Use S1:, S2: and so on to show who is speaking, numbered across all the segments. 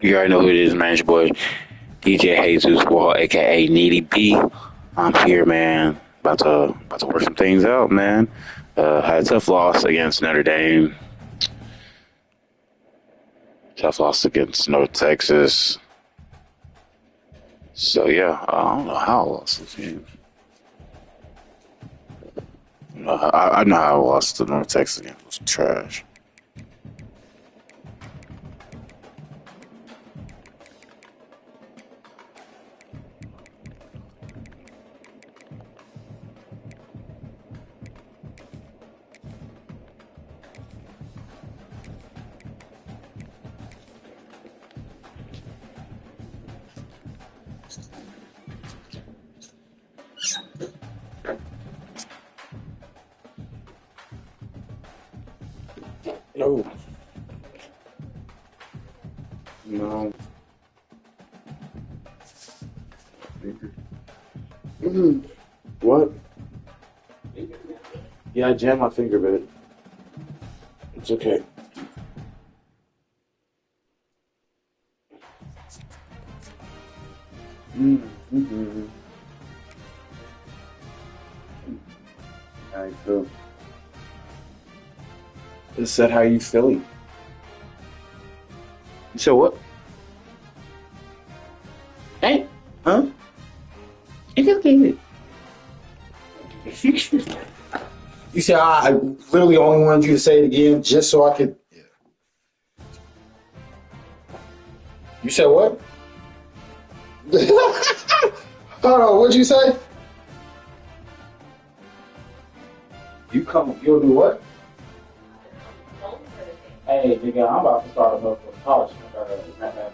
S1: You already know who it is, man. It's your boy DJ Jesus Wall, aka Needy B. I'm here, man. About to work some things out, man. Had a tough loss against Notre Dame. Tough loss against North Texas. So yeah, I don't know how I lost this game. I know how I lost to North Texas game. It was trash. No, no. What? Yeah, I jammed my finger, but it's okay. Mm-hmm. How you feel? Just said how you feeling. You said what? Hey, huh? It's okay.
S2: You said I literally only wanted you to say it again just so I could. Yeah. You said what? Hold on, what'd you say? You'll do what?
S3: Hey, nigga, I'm about to start a motherfucking college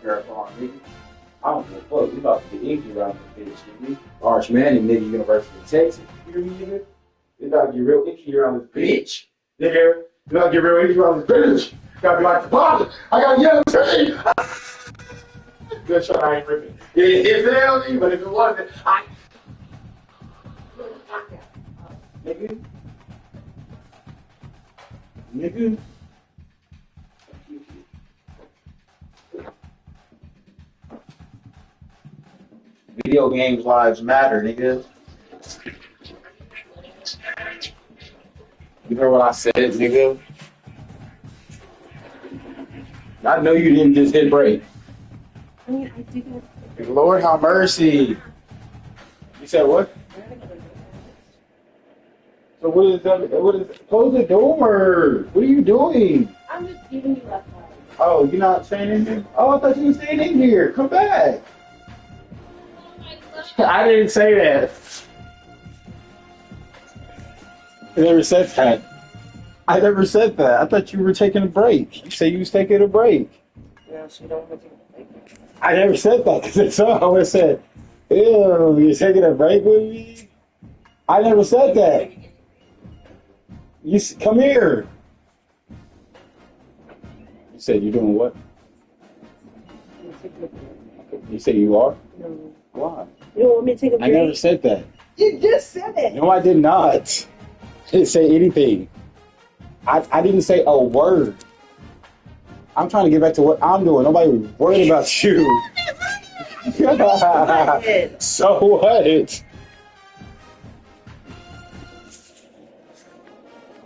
S3: marathon, nigga. I don't give a fuck. We about to get iggy around this bitch, nigga. Arch Manning, nigga, University of Texas. You hear me, nigga? We about to get real icky around this bitch. Nigga, we about to get real icky around this bitch. Gotta be like the father. I gotta yell at the Good shot, I ain't ripping. Yeah, it failed me, but if it wasn't, Nigga. Nigga. Video games lives matter, nigga. You heard what I said, nigga? I know you didn't just hit break.
S4: I mean, I did get
S3: Lord have mercy. You said what? So what is that? What is? Close the door. What are you doing?
S4: I'm just giving you a hug.
S3: Oh, you're not staying in here? Oh, I thought you were staying in here. Come back. I didn't say that. I never said that. I never said that. I thought you were taking a break. You said you was taking a break.
S4: Yeah, so you don't want to take a break.
S3: I never said that because it's all I said. Ew, you're taking a break with me? I never said that. Come here. You said you're doing what? You say you are?
S4: No.
S3: Why?
S4: You don't want me to take a
S3: I
S4: break?
S3: never said that.
S4: You just said it.
S3: No, I did not. I didn't say anything. I didn't say a word. I'm trying to get back to what I'm doing. Nobody was worried about you. So what?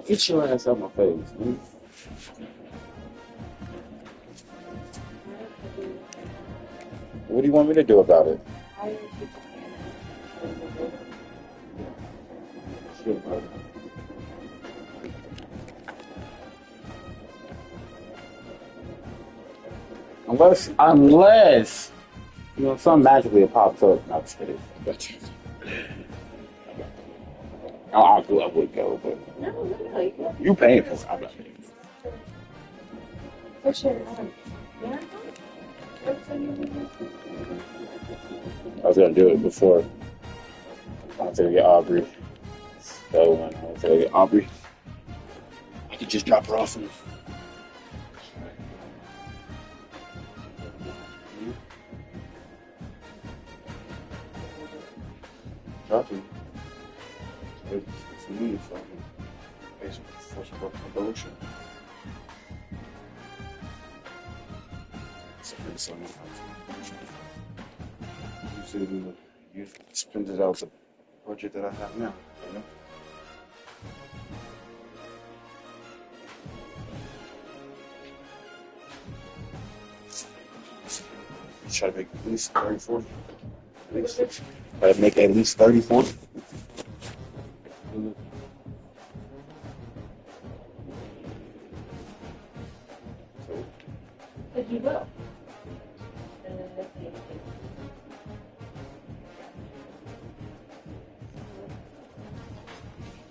S3: Get your ass out my face, man. What do you want me to do about it? Shit, bro. Unless, you know, something magically pops up. I'm just kidding. I would go, but
S4: No.
S3: you paying for it. I'm not paying for it.
S4: For sure. Yeah.
S3: I was gonna do it before. I was gonna get Aubrey. So when I was gonna get Aubrey, I could just drop her off and. Drop her. It's me, so I'm basically forced to work for Bocha.
S1: You spend it out the budget that I have now. You know? Try to make at least 30, 40. Try to make at least 30, 40.
S4: But you will.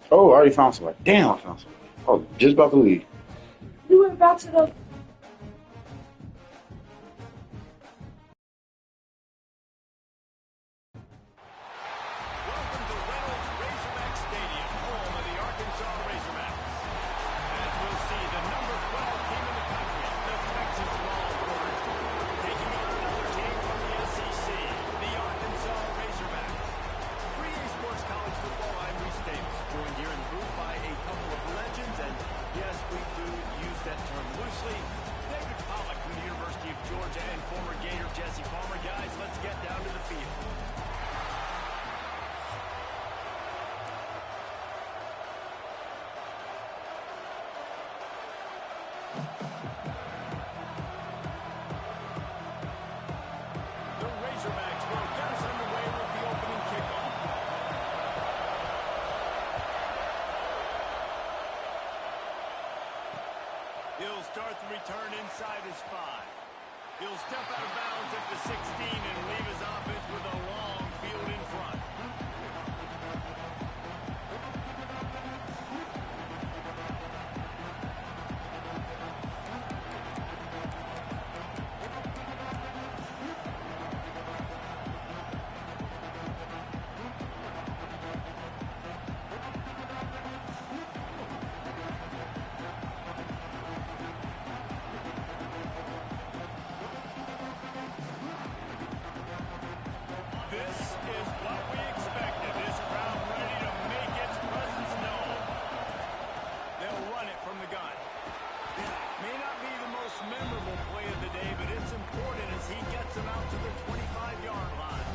S1: Oh, I already found somebody. Damn, I found somebody. Oh, just about to leave.
S4: You were about to go.
S5: Welcome to Reynolds Razorback Stadium, home of the Arkansas Razorbacks. As we'll see, the number 12 team in the country, the Texas Longhorns, taking on another team from the SEC, the Arkansas Razorbacks. 3A Sports College Football, I'm Reese Davis, joined here in the booth by a couple of legends, and yes, we do use that term loosely. David Pollack from the University of Georgia and former Gator Jesse Palmer. Guys, let's get down to the field. The Razorbacks will get us underway with the opening kickoff. He'll start the return inside his 5. He'll step out of bounds at the 16 and leave his offense with a long field in front. This is what we expected. This crowd ready to make its presence known. They'll run it from the gun. May not be the most memorable play of the day, but it's important as he gets them out to the 25-yard line.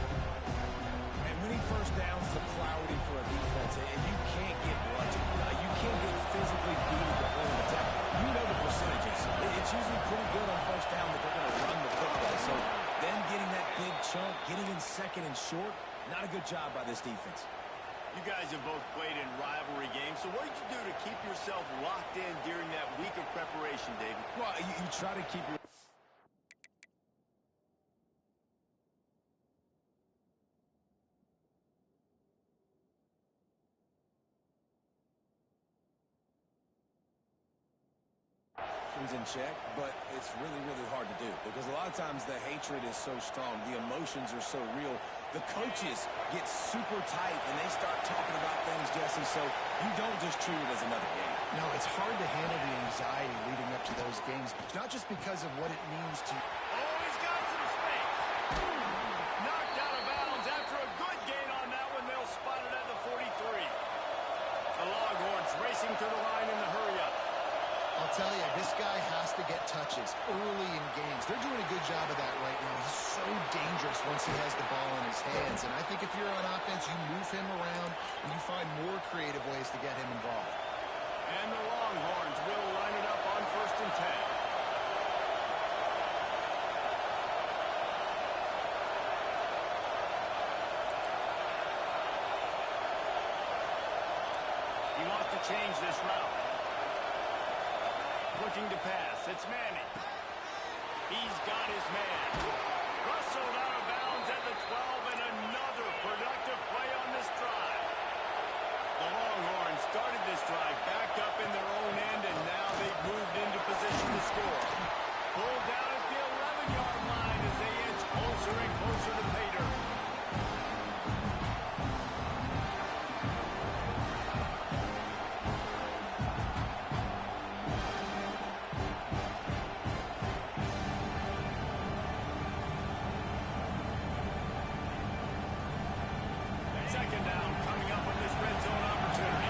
S6: And winning first downs is a priority for a defense, and you can't get bludgeoned. You can't get physically beat at the point of attack. You know the percentages. It's usually pretty good on first down that they're going to run the football. So them getting that big chunk, getting in second and short, not a good job by this defense.
S5: You guys have both played in rivalry games, so what did you do to keep yourself locked in during that week of preparation, David?
S6: Well, you try to keep your... in check, but it's really, really hard to do because a lot of times the hatred is so strong, the emotions are so real, the coaches get super tight and they start talking about things, Jesse, so you don't just treat it as another game.
S7: No, it's hard to handle the anxiety leading up to those games, not just because of what it means to...
S5: Oh, he's got some space. Knocked out of bounds after a good gain on that one. They'll spot it at the 43. The Longhorns racing to the line in the hurry-up.
S7: I'll tell you, this guy has to get touches early in games. They're doing a good job of that right now. He's so dangerous once he has the ball in his hands. And I think if you're on offense, you move him around and you find more creative ways to get him involved.
S5: And the Longhorns will line it up on 1st and 10. He wants to change this route. Looking to pass. It's Manning. He's got his man. Rustled out of bounds at the 12, and another productive play on this drive. The Longhorns started this drive back up in their own end, and now they've moved into position to score. Pulled down at the 11-yard line as they inch closer and closer to pay dirt. Second down coming up with this red zone opportunity.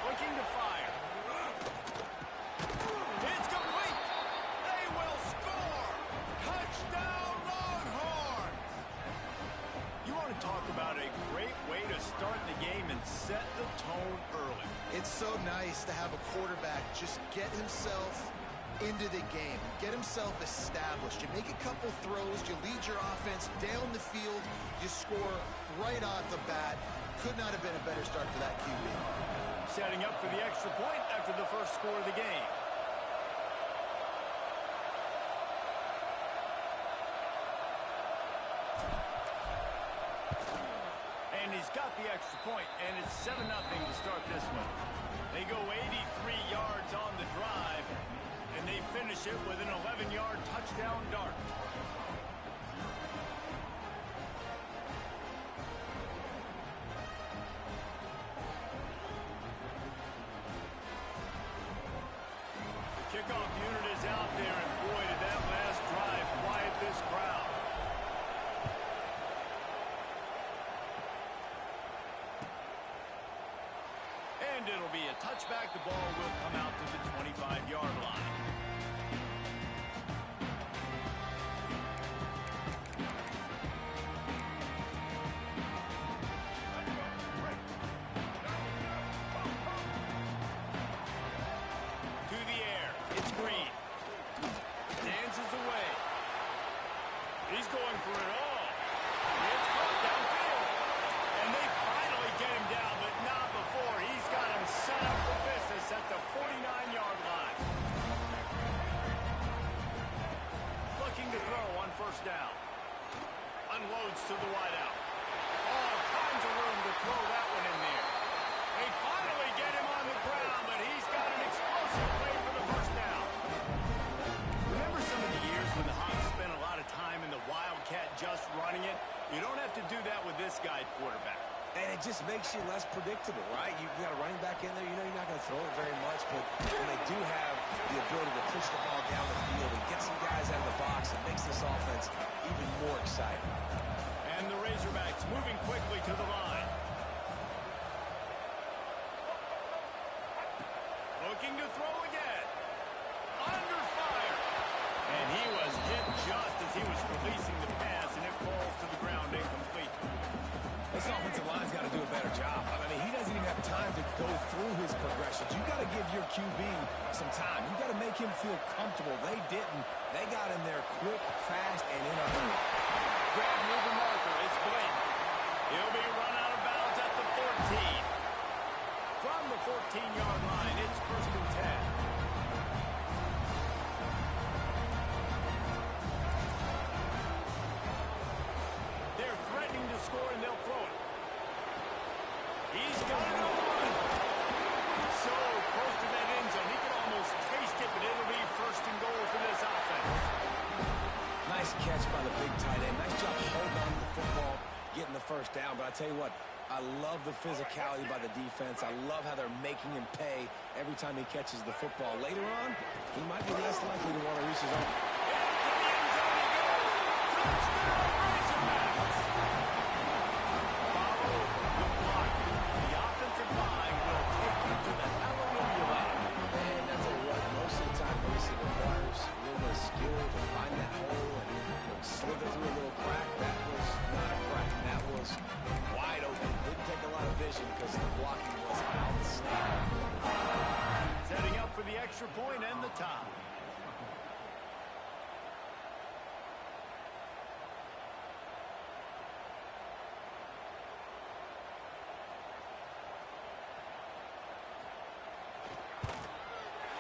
S5: Looking to fire. It's complete.
S7: It's so nice to have a quarterback just get himself into the game, get himself established. You make a couple throws, you lead your offense down the field, you score right off the bat. Could not have been a better start for that QB.
S5: Setting up for the extra point after the first score of the game. And he's got the extra point, and it's 7-0 to start this one. They go 83 yards on the drive, and they finish it with an 11-yard touchdown dart. The kickoff unit is out there, and boy, did that last drive quiet this crowd. And it'll be a touchback. The ball will come out to the 25-yard line. To the air. It's Green. Dances away. He's going for it all. It's caught downfield. And they finally get him down, but not before. He's got him set up for business at the 49-yard line. Looking to throw on first down. Unloads to the wideout. All kinds of room to throw that one in there. They finally get him on the ground, but he's got an explosive play for the first down. Remember some of the years when the Hawks spent a lot of time in the Wildcat just running it? You don't have to do that with this guy quarterback.
S6: And it just makes you less predictable, right? You got a running back in there. You know you're not going to throw it very much, but when they do have the ability to push the ball down the field and get some guys out of the box, it makes this offense even more exciting.
S5: And the Razorbacks moving quickly to the line. Looking to throw again. Under fire. And he was hit just as he was releasing the pass, and it falls to the ground incomplete.
S6: This offensive line's got to do a better job. I mean, he doesn't even have time to go through his progressions. You got to give your QB some time. You got to make him feel comfortable. They didn't. They got in there quick, fast, and in a hurry.
S5: Grab near the marker. It's Blake. He'll be run out of bounds at the 14. From the 14-yard line, it's 1st and 10. They're threatening to score, and they'll throw it. He's got another one. So close to that end zone. He can almost taste it, but it'll be 1st and goal for this offense.
S6: Nice catch by the big tight end. Nice job holding on to the football, getting the first down. But I tell you what, I love the physicality by the defense. I love how they're making him pay every time he catches the football. Later on, he might be less likely to want to reach his own.
S5: Slither through a little crack. That was not a crack. That was wide open. Didn't take a lot of vision because the blocking was outstanding. Setting up for the extra point and the tie.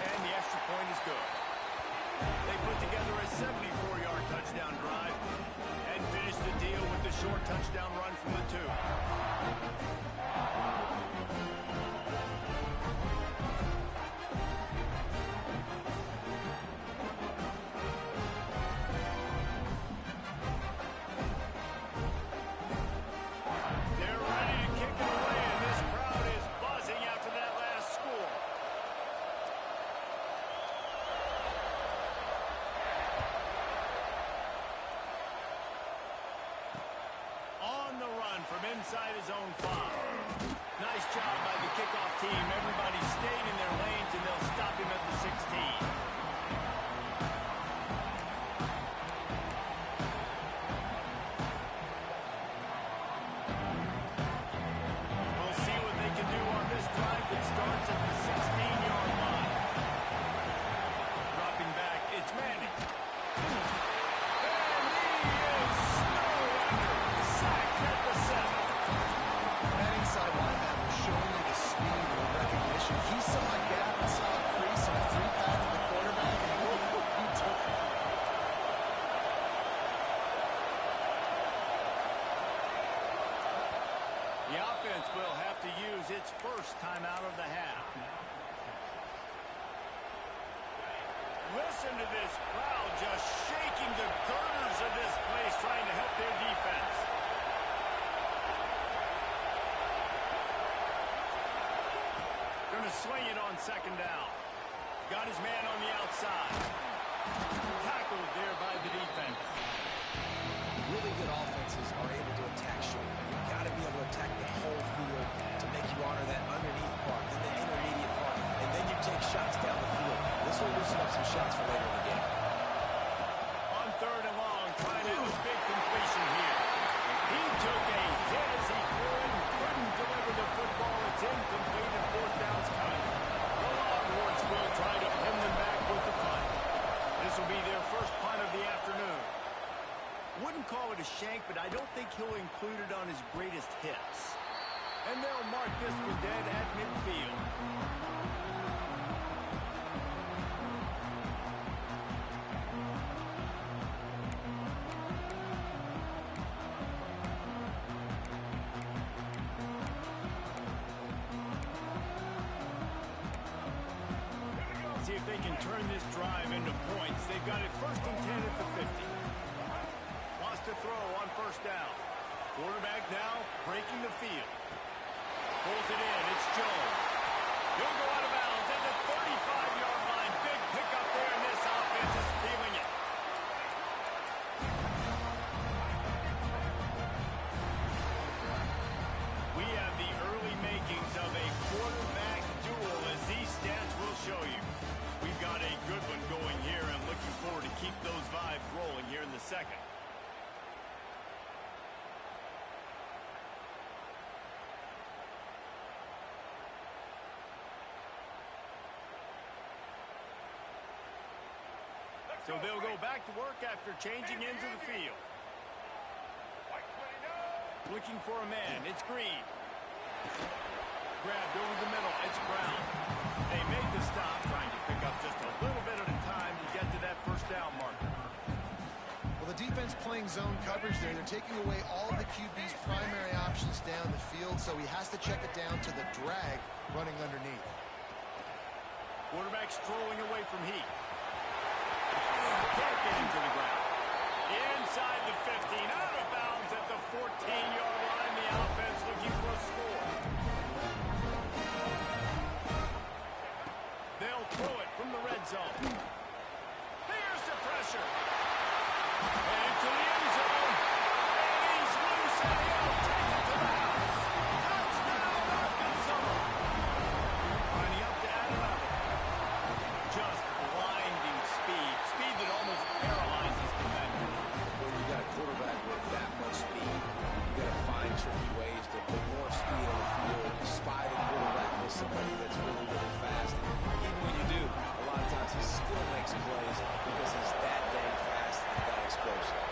S5: And the extra point is good. They put together a 74-yard touchdown drive and finished the deal with the short touchdown run from the 2. They're ready to kick it away, and this crowd is buzzing after that last score. On the run from inside his own 5. Nice job by the kickoff team. Everybody stayed in their lanes, and they'll stop him at the 16. We'll see what they can do on this drive that starts at The offense will have to use its first timeout of the half. Listen to this crowd just shaking the girders of this place, trying to help their defense. Going to swing it on second down. Got his man on the outside. Tackled there by the defense.
S6: Really good offenses are able to attack short. You've got to be able to attack the whole field to make you honor that underneath part, then the intermediate part, and then you take shots down the field. This will loosen up some shots for later in the game.
S5: On third and long, trying to do a big completion here. He took a hit as he threw it and couldn't deliver the football. It's incomplete and fourth down's coming. The Longhorns will try to pin them back with the punt. This will be their first punt of the afternoon. Wouldn't call it a shank, but I don't think he'll include it on his greatest hits. And they'll mark this one dead at midfield. See if they can turn this drive into points. They've got it first and 10 at the 50. Lost a throw on first down. Quarterback now breaking the field. Pulls it in. It's Jones. He'll go out of bounds at the 35-yard line. Big pickup there, and this offense is feeling it. We have the early makings of a quarterback duel, as these stats will show you. We've got a good one going here, and looking forward to keep those vibes rolling here in the second. So they'll go back to work after changing into the field. Looking for a man. It's Green. Grabbed over the middle. It's Brown. They made the stop, trying to pick up just a little bit at a time to get to that first down marker.
S7: Well, the defense playing zone coverage there. They're taking away all of the QB's primary options down the field, so he has to check it down to the drag running underneath.
S5: Quarterback strolling away from Heat. Can't get him to the ground. Inside the 15, out of bounds at the 14-yard line. The offense looking for a score. They'll throw it from the red zone. Here's the pressure. And into the end zone. And he's loose and he'll take it to the house. Touchdown, Arkansas. Lining up to add another. Just blinding speed. Speed that almost paralyzes defenders.
S6: When you got a quarterback with that much speed, you got to find tricky ways to put more speed on the field, spy the quarterback with somebody that's really, really fast. And even when you do, a lot of times he still makes plays because he's that dang fast and that explosive.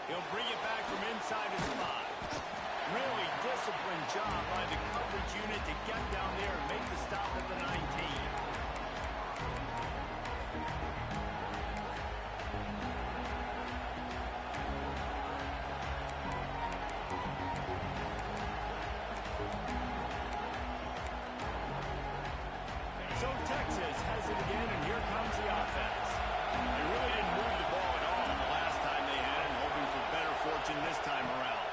S5: He'll bring it back from inside his 5. Really disciplined job by the coverage unit to get down there and make the stop at the 19. So Texas has it again, and here comes the offense. They really didn't move the ball at all the last time they had it, hoping for better fortune this time around.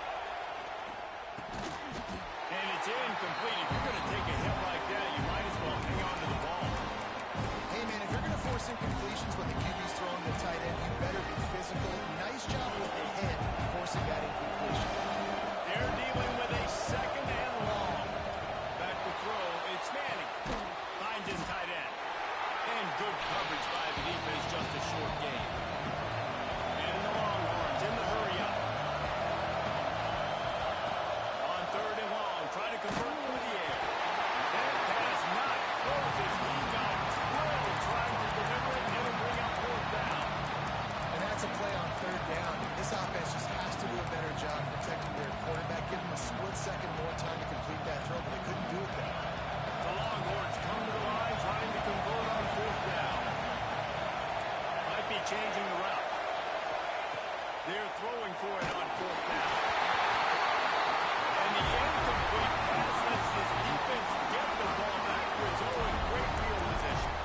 S5: And it's incomplete. If you're going to take a hit like that, you might as well hang on to the ball.
S7: Hey, man, if you're going to force incompletions when the QB's throwing the tight end, you better be physical. Nice job with the hit, forcing that incompletion.
S5: They're dealing with a second and long. Back to throw. It's Manning. Finds his tight end. And good coverage by the defense, just a short gain. And the Longhorns in the hurry-up. On third and long, trying to convert through the air. That pass not closes. He got Will trying to deliver it, and it'll bring up fourth down.
S7: And that's a play on third down. This offense just has to do a better job protecting their quarterback, give him a split second more time to complete that throw, but they couldn't do it there.
S5: The Longhorns come to the line, trying to convert on fourth down. Might be changing the route. They're throwing for it on 4th down. And the incomplete pass lets this defense get the ball back to its own great field position.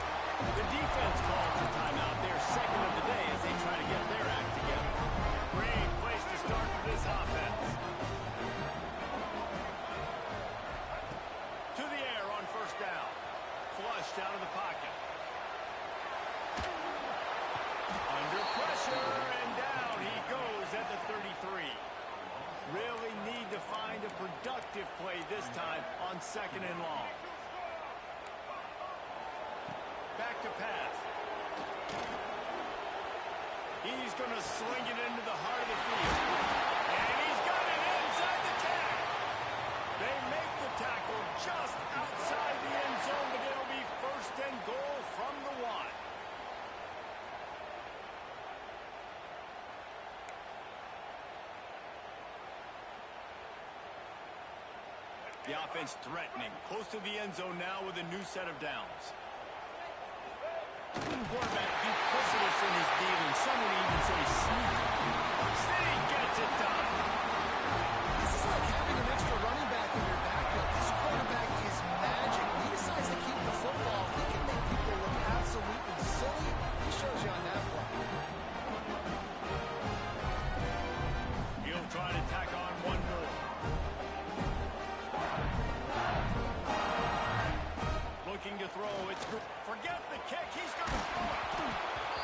S5: The defense calls a timeout. Their second of the day as they try to get their act together. Great place to start for this offense. To the air on 1st down. Flushed out of the pocket. Under pressure, and down he goes at the 33. Really need to find a productive play this time on 2nd and long. Back to pass. He's going to swing it into the heart of the field. And he's got it inside the tag. They make the tackle just outside the end zone, but it'll be 1st and goal from the 1. The offense threatening, close to the end zone now with a new set of downs. Quarterback duplicitous in his dealing. Some would even say sneaky. Sneak gets it done.
S7: This is like having an extra running back in your backup. This quarterback is magic. When he decides to keep the football, he can make people look absolutely silly. He shows you on that play.
S5: He'll try to tack on one more. Looking to throw. Forget the kick. He's going to throw it.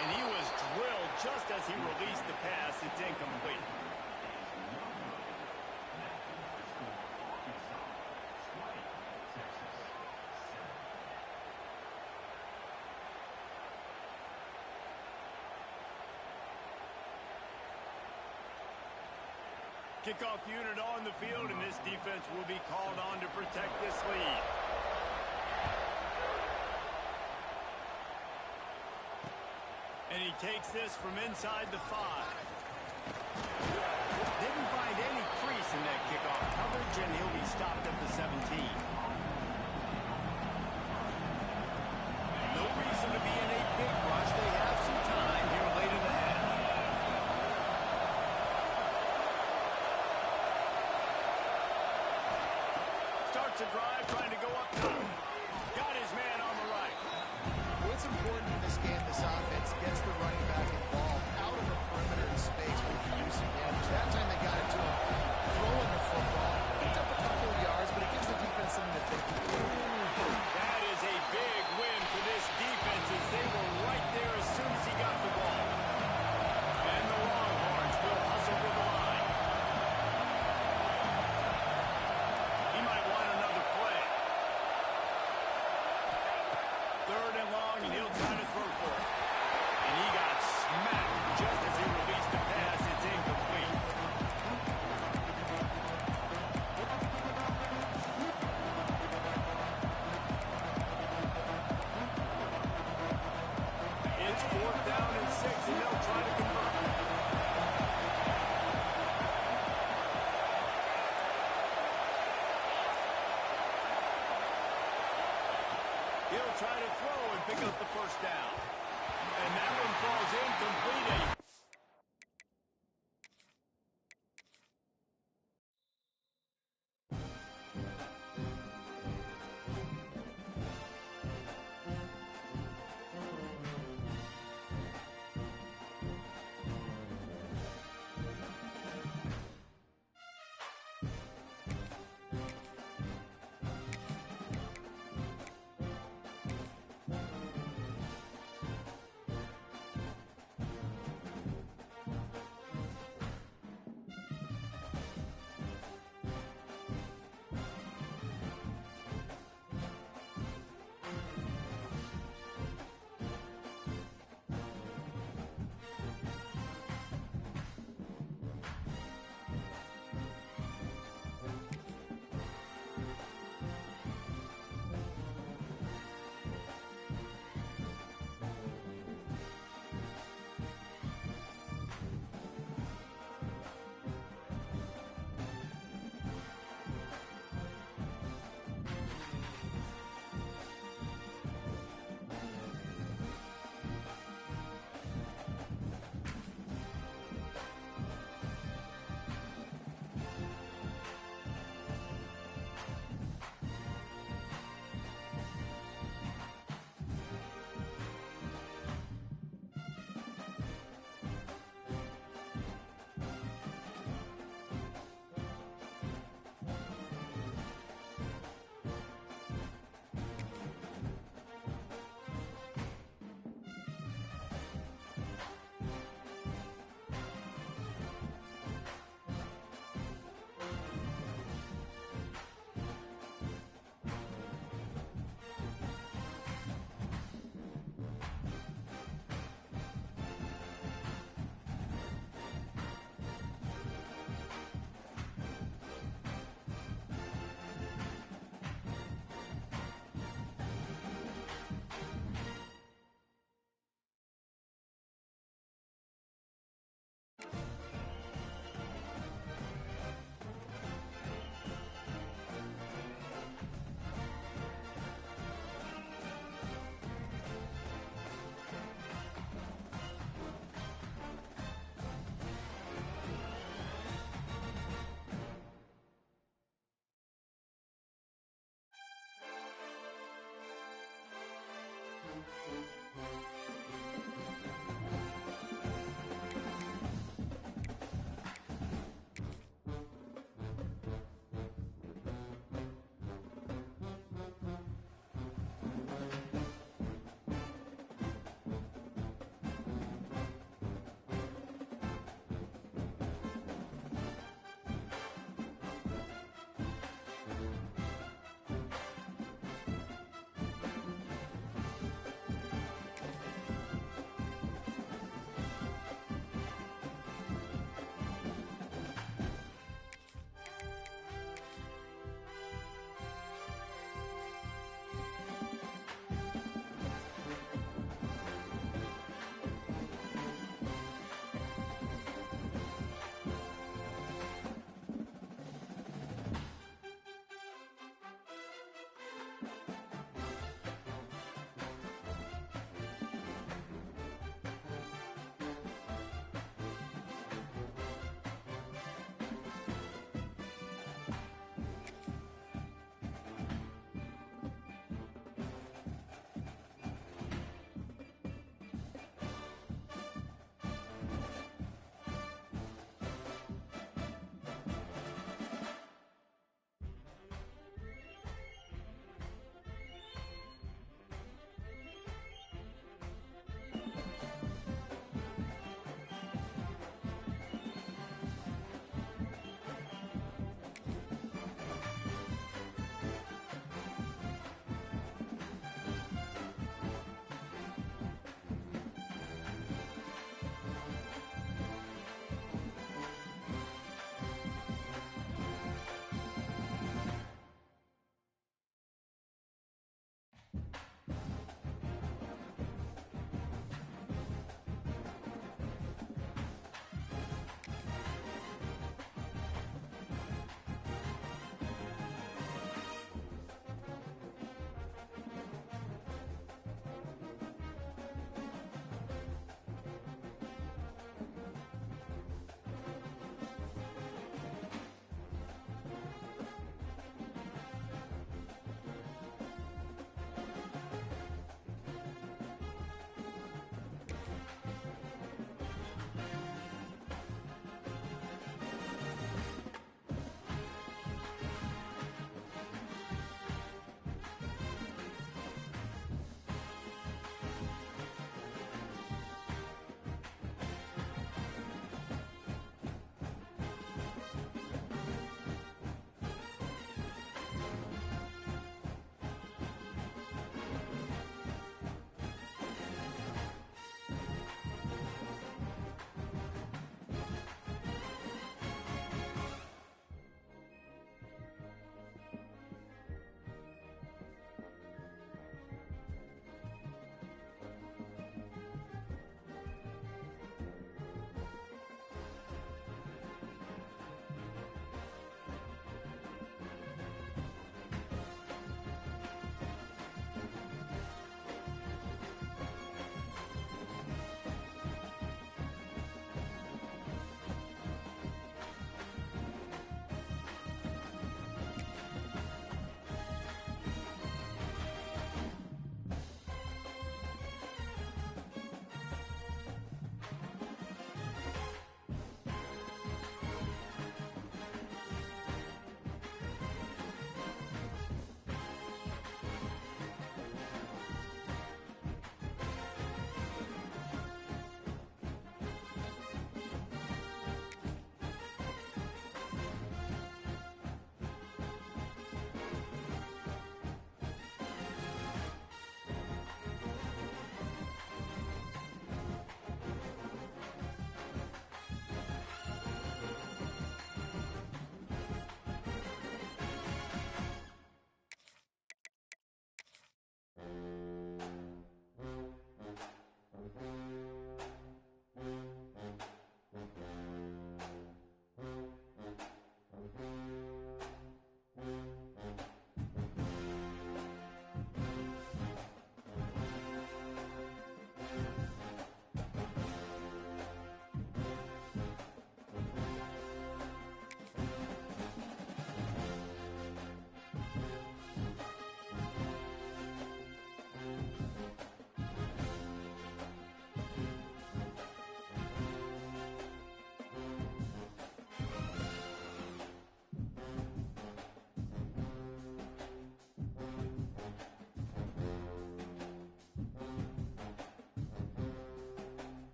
S5: And he was drilled just as he released the pass. It's incomplete. Kickoff unit on the field, and this defense will be called on to protect this lead. And he takes this from inside the 5. Didn't find any crease in that kickoff coverage, and he'll be stopped at the 17. No reason to be in a big rush. They have some time here late in the half. Starts a drive, trying to go up top. Got his man on the right.
S7: What's important in this game, this offense gets the running back involved out of the perimeter in space where he can do some damage. That time they got it to him throwing the football. Picked up a couple of yards, but it gives the defense something to think about.
S5: That is a big win for this defense as they were right there as soon as he got the ball. And the Longhorns will hustle to the line. He might want another play. 3rd and long, and he'll try to throw for it. And he got smacked just as he released the pass. It's incomplete. It's 4th down and 6, and they'll try to convert. He'll try to throw and pick up the 1st down. And that one falls incomplete.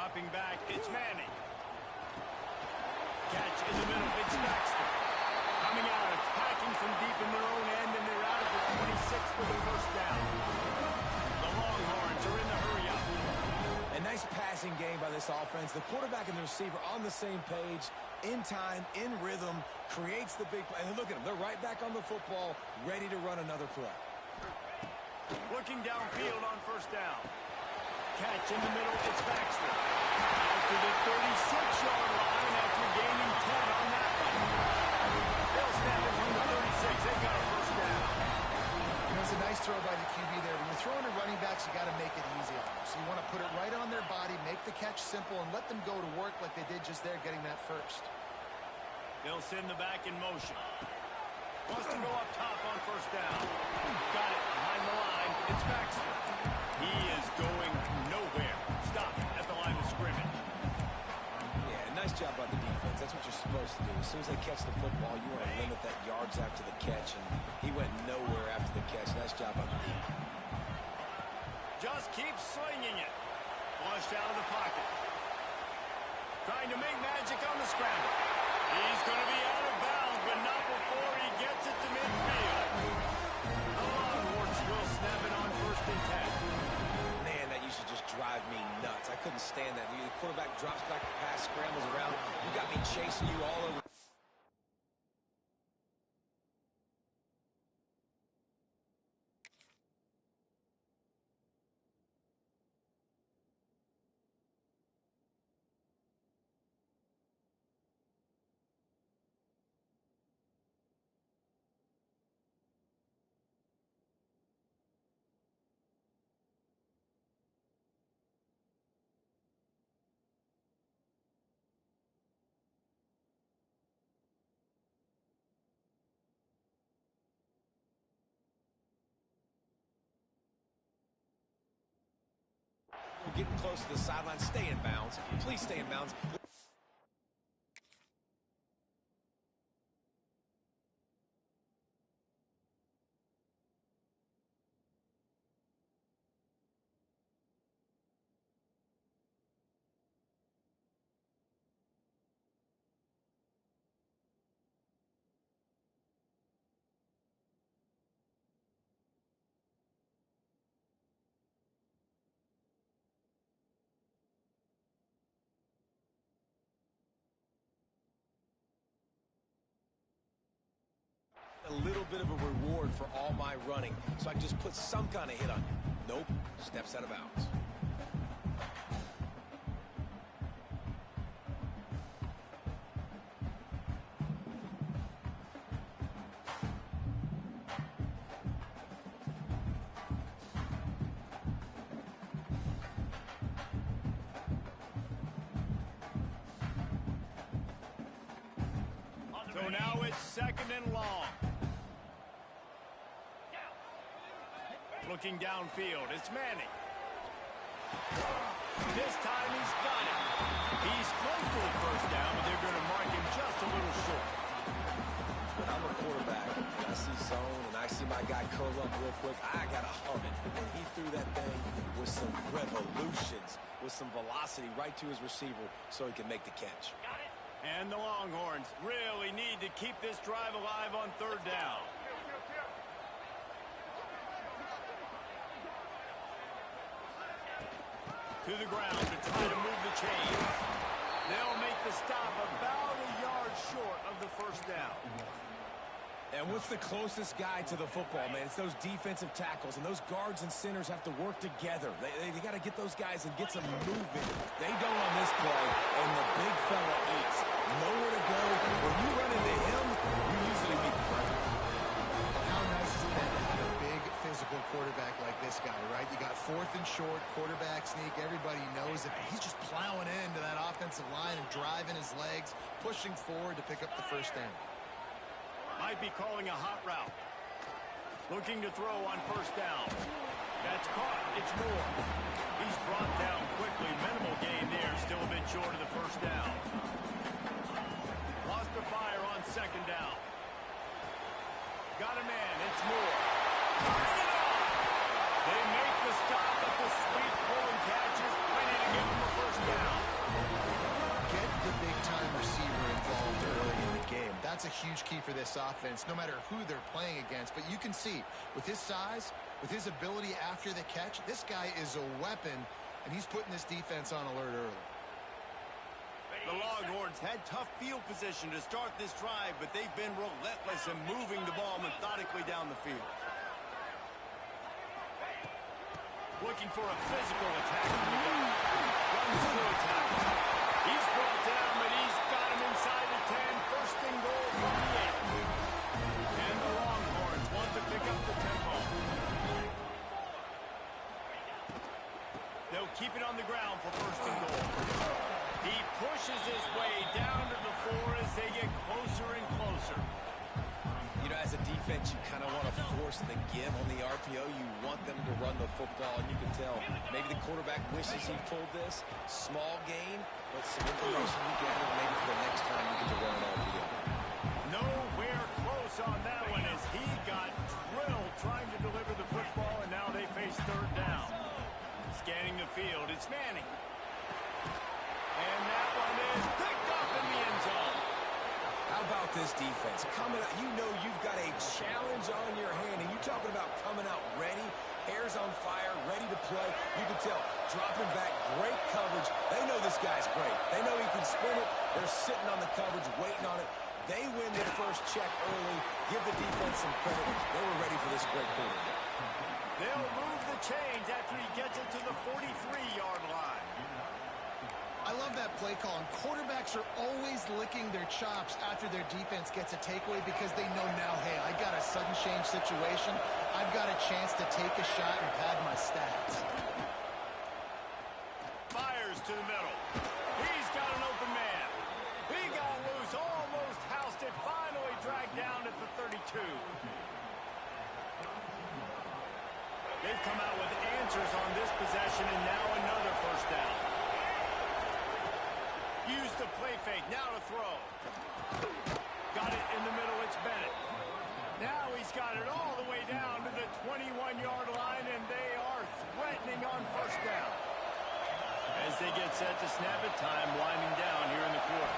S5: Dropping back, it's Manning. Catch in the middle, it's Baxter. Coming out, attacking from deep in their own end, and they're out of the 26 for the first down. The Longhorns are in the hurry-up.
S6: A nice passing game by this offense. The quarterback and the receiver on the same page, in time, in rhythm, creates the big play. And look at them. They're right back on the football, ready to run another play.
S5: Looking downfield on first down. Catch in the middle, it's Baxter. Out to the 36-yard line after gaining 10 on that one. They'll snap it from the 36. They've got a first down.
S7: It's a nice throw by the QB there. When you're throwing to running backs, you got to make it easy on them. So you want to put it right on their body, make the catch simple, and let them go to work like they did just there, getting that first.
S5: They'll send the back in motion. Wants to go up top on first down. Got it behind the line. It's Baxter. He is going nowhere. Stop at the line of scrimmage.
S6: Yeah, nice job by the defense. That's what you're supposed to do. As soon as they catch the football, you want to limit that yards after the catch, and he went nowhere after the catch. Nice job by the defense.
S5: Just keep slinging it. Flushed out of the pocket. Trying to make magic on the scramble. He's going to be out of bounds, but not before he gets it to midfield. The Longhorns will snap it on 1st and 10.
S6: Man, that used to just drive me nuts. I couldn't stand that. The quarterback drops back the pass, scrambles around. You got me chasing you all over. We're getting close to the sideline. Stay in bounds. Please stay in bounds. A little bit of a reward for all my running, so I can just put some kind of hit on you. Nope, steps out of bounds.
S5: So now it's 2nd and long. Looking downfield, it's Manning. This time he's got it. He's close to the first down, but they're going to mark him just a little short.
S6: When I'm a quarterback and I see zone and I see my guy curl up real quick, I got to hum it. And he threw that thing with some revolutions, with some velocity right to his receiver so he can make the catch.
S5: And the Longhorns really need to keep this drive alive on 3rd down. To the ground to try to move the chains. They'll make the stop about a yard short of the first down.
S6: And what's the closest guy to the football, man? It's those defensive tackles, and those guards and centers have to work together. They got to get those guys and get some movement. They don't on this play, and the big fella eats. Nowhere to go. When you run into him, you usually meet the president.
S7: How nice is it then to have a big physical quarterback like this guy, right? You got 4th and short, quarterback sneak. Everybody knows it. He's just plowing into that offensive line and driving his legs, pushing forward to pick up the first down.
S5: Might be calling a hot route. Looking to throw on first down. That's caught. It's Moore. He's brought down quickly. Minimal gain there. Still a bit short of the first down. Lost the fire on 2nd down. Got a man. It's Moore. They make the stop, but the sweet pull and catch is plenty to give them a first down.
S7: Get the big-time receiver involved early in the game. That's a huge key for this offense, no matter who they're playing against. But you can see, with his size, with his ability after the catch, this guy is a weapon, and he's putting this defense on alert early.
S5: The Longhorns had tough field position to start this drive, but they've been relentless in moving the ball methodically down the field. Looking for a physical attack. Runs through a tackle. He's brought down, but he's got him inside the 10. First and goal from the 8. And the Longhorns want to pick up the tempo. They'll keep it on the ground for first and goal. He pushes his way down to the 4 as they get closer and closer.
S6: You know, as a defense, you kind of want to force the give on the RPO. You want them to run the football, and you can tell maybe the quarterback wishes he pulled this. Small gain, but some information you gather maybe for the next time you get to run an RPO.
S5: Nowhere close on that one as he got drilled trying to deliver the football, and now they face third down. Scanning the field, it's Manning. And that one is picked up in the end zone.
S6: How about this defense? Coming out, you know you've got a challenge on your hand, and you're talking about coming out ready, hairs on fire, ready to play. You can tell, dropping back, great coverage. They know this guy's great. They know he can spin it. They're sitting on the coverage, waiting on it. They win their first check early. Give the defense some credit. They were ready for this great quarterback.
S5: They'll move the chains after he gets it to the 43-yard line.
S7: I love that play call, and quarterbacks are always licking their chops after their defense gets a takeaway because they know now, hey, I got a sudden change situation. I've got a chance to take a shot and pad my stats.
S5: Fires to the middle. He's got an open man. He got loose, almost housed it, finally dragged down at the 32. They've come out with answers on this possession, and now another first down. Use the play fake, now to throw. Got it in the middle, it's Bennett. Now he's got it all the way down to the 21-yard line, and they are threatening on first down. As they get set to snap it, time winding down here in the quarter.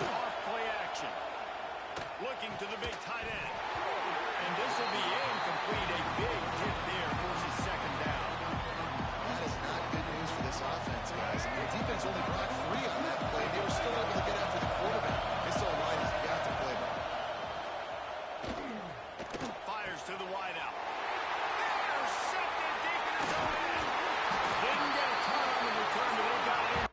S5: Off play action. Looking to the big tight end. And this will be incomplete. A big hit there forces second down.
S7: That is not good news for this offense, guys. I mean, the defense only brought 3 on that play. They were still able to get after the quarterback. This old line has got to play better.
S5: Fires to the wideout. Intercepted deep in his own end. Didn't get a ton on the return, but they got it in.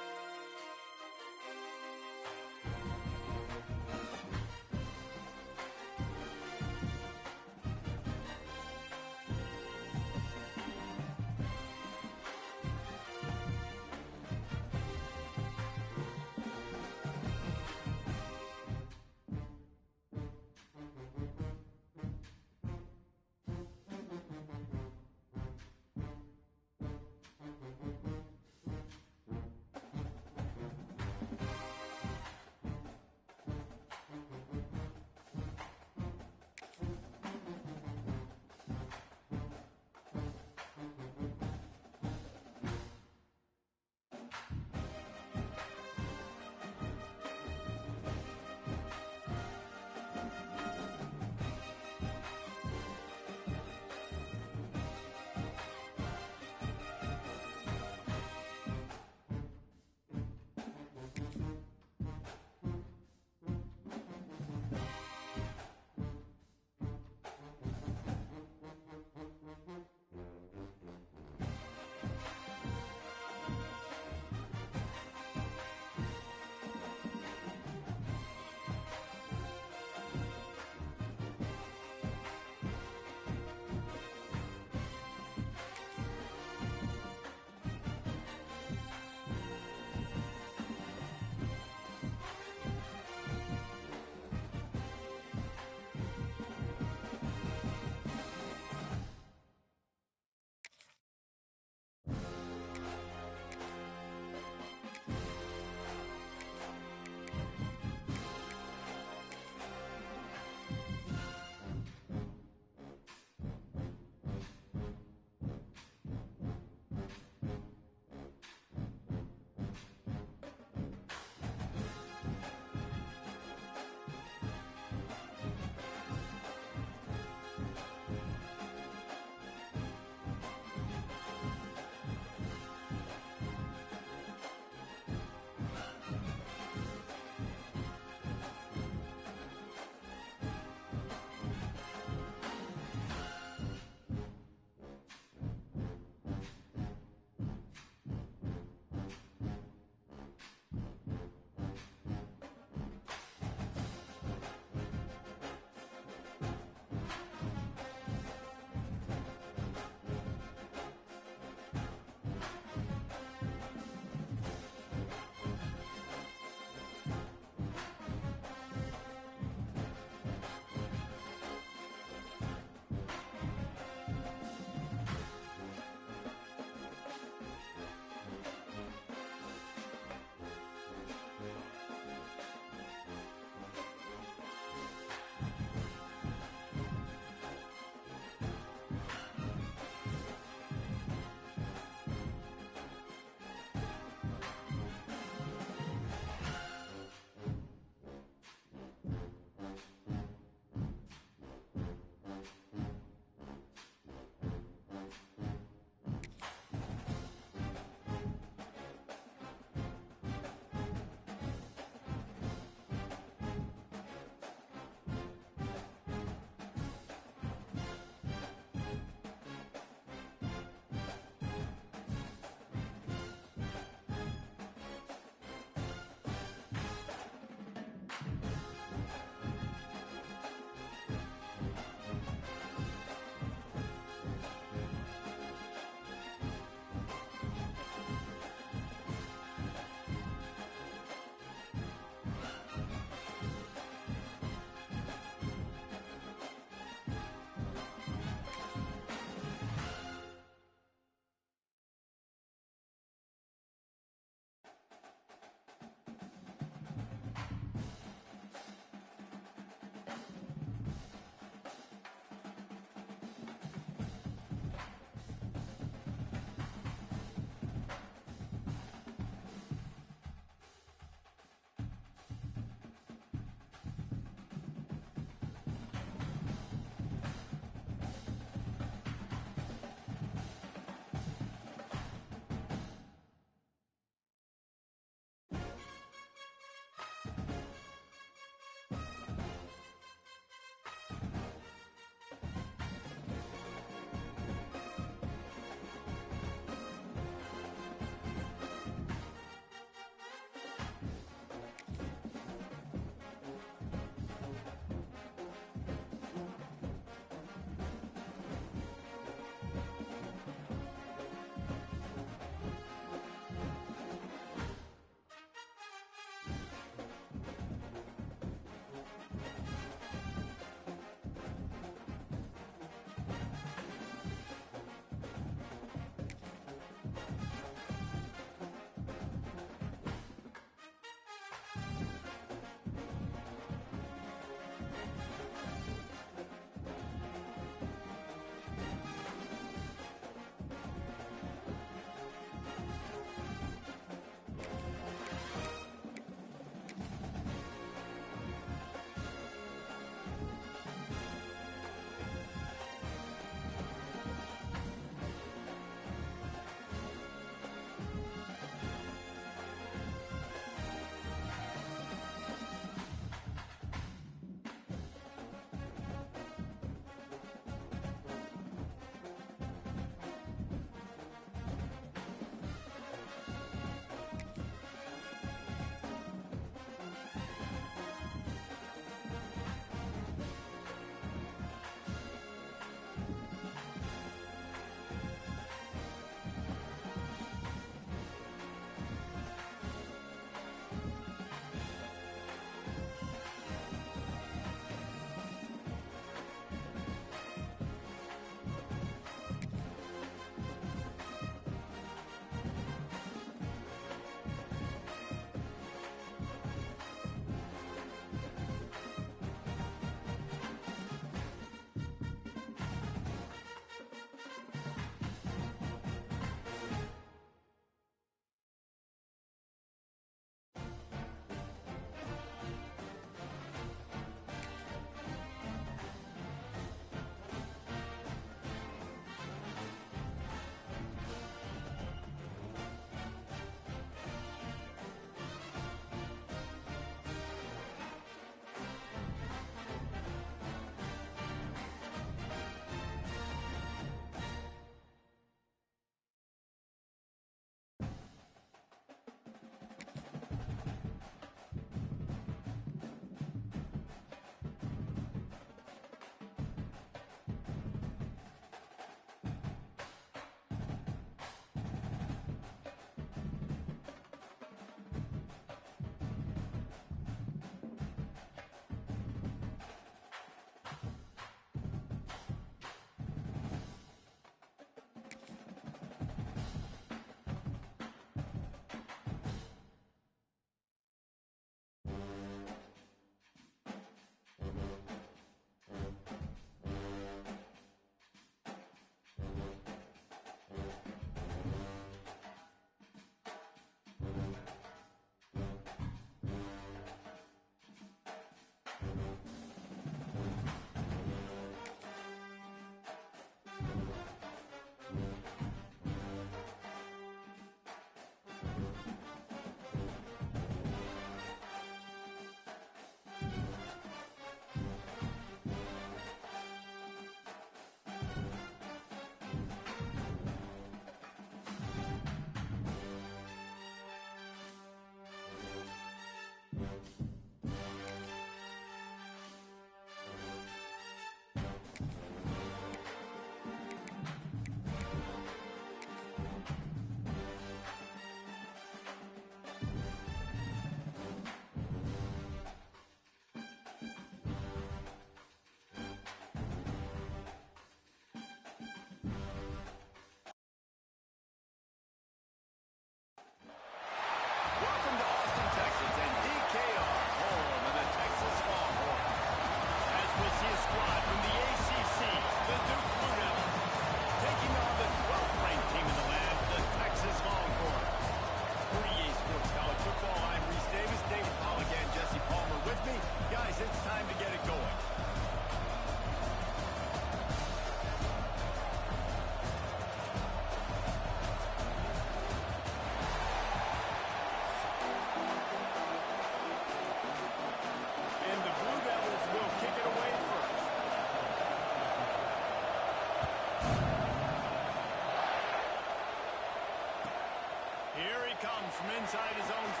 S5: Here he comes from inside his own 5.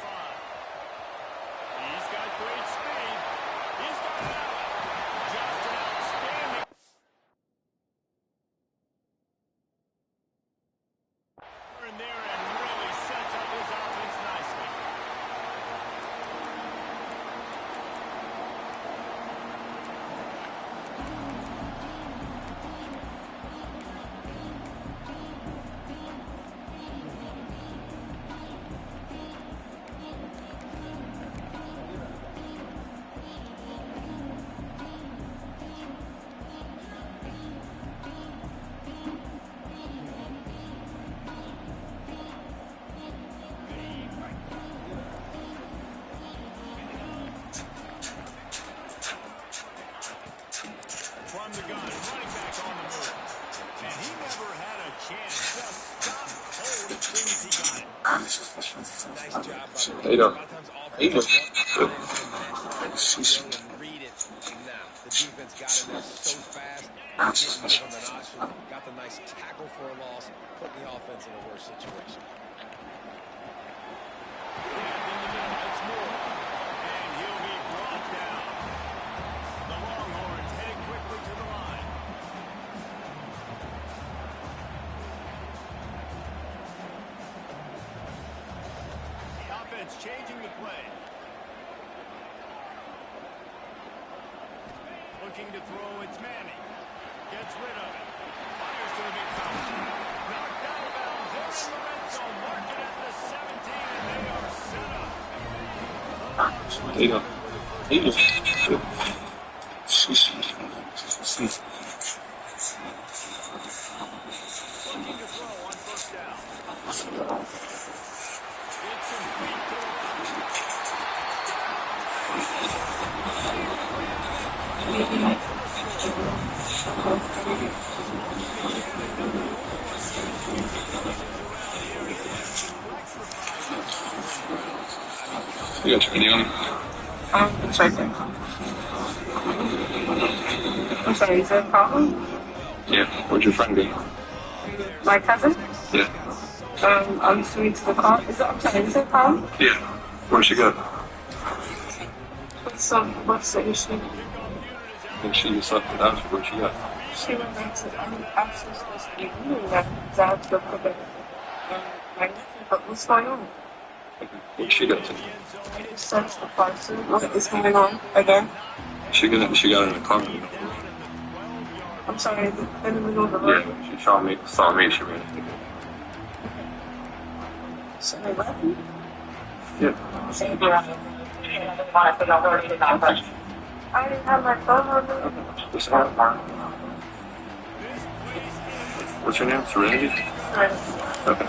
S5: He's got great speed. He's got it out. Just an outstanding. In there and really sets up his offense nicely. From the gun, running back on the move. And he never had a chance. Just stopped cold as soon as he got it.
S6: Nice job by the
S8: There you go.
S6: A lot of times offenses want information and read it. Now, the defense got in there so fast, didn't give him an option, got the nice tackle for a loss, put the offense in a worse situation.
S5: And in the middle, it's Moore. And he'll be brought down. The Longhorns heading quickly to the line. The offense changing the play. Looking to throw, it's Manning. Gets rid of it. Fires to the big foul. Knocked out of bounds. They're in the red zone. Mark it at the 17, and they are set up.
S8: There you go. There you go.
S5: Looking to throw on first down. It's complete to the right.
S8: You got your video on?
S9: It's right there. I'm sorry, is there a problem?
S8: Yeah. Where'd your friend go?
S9: My cousin?
S8: Yeah.
S9: I'm sweet to the call. I'm sorry, is there a problem?
S8: Yeah. Where'd she go?
S9: What's the issue?
S8: I think she just left it out. Where'd she go?
S9: She went back to, I'm actually supposed to be doing that because I have to go put it my nephew, but what's going on?
S8: Where'd she go to?
S9: I just searched the parcel. What is going on again?
S8: She got in the car.
S9: I'm sorry, in the middle of the road.
S8: Yeah, she saw me, she ran.
S9: So they left me.
S8: Yeah.
S9: I didn't have my phone on me.
S8: What's her name? What's your name? Serenity? Okay.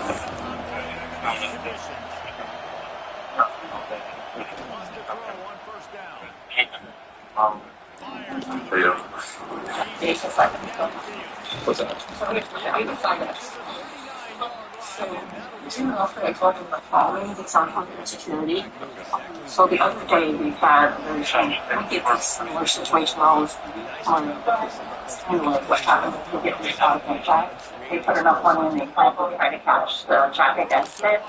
S8: There you go. What's that?
S9: I told him the following, it's on Homeland Security. So the other day we get this similar situation where I was on what happened to get this out of my jack. They put enough money in the account to try to cash the jack against it.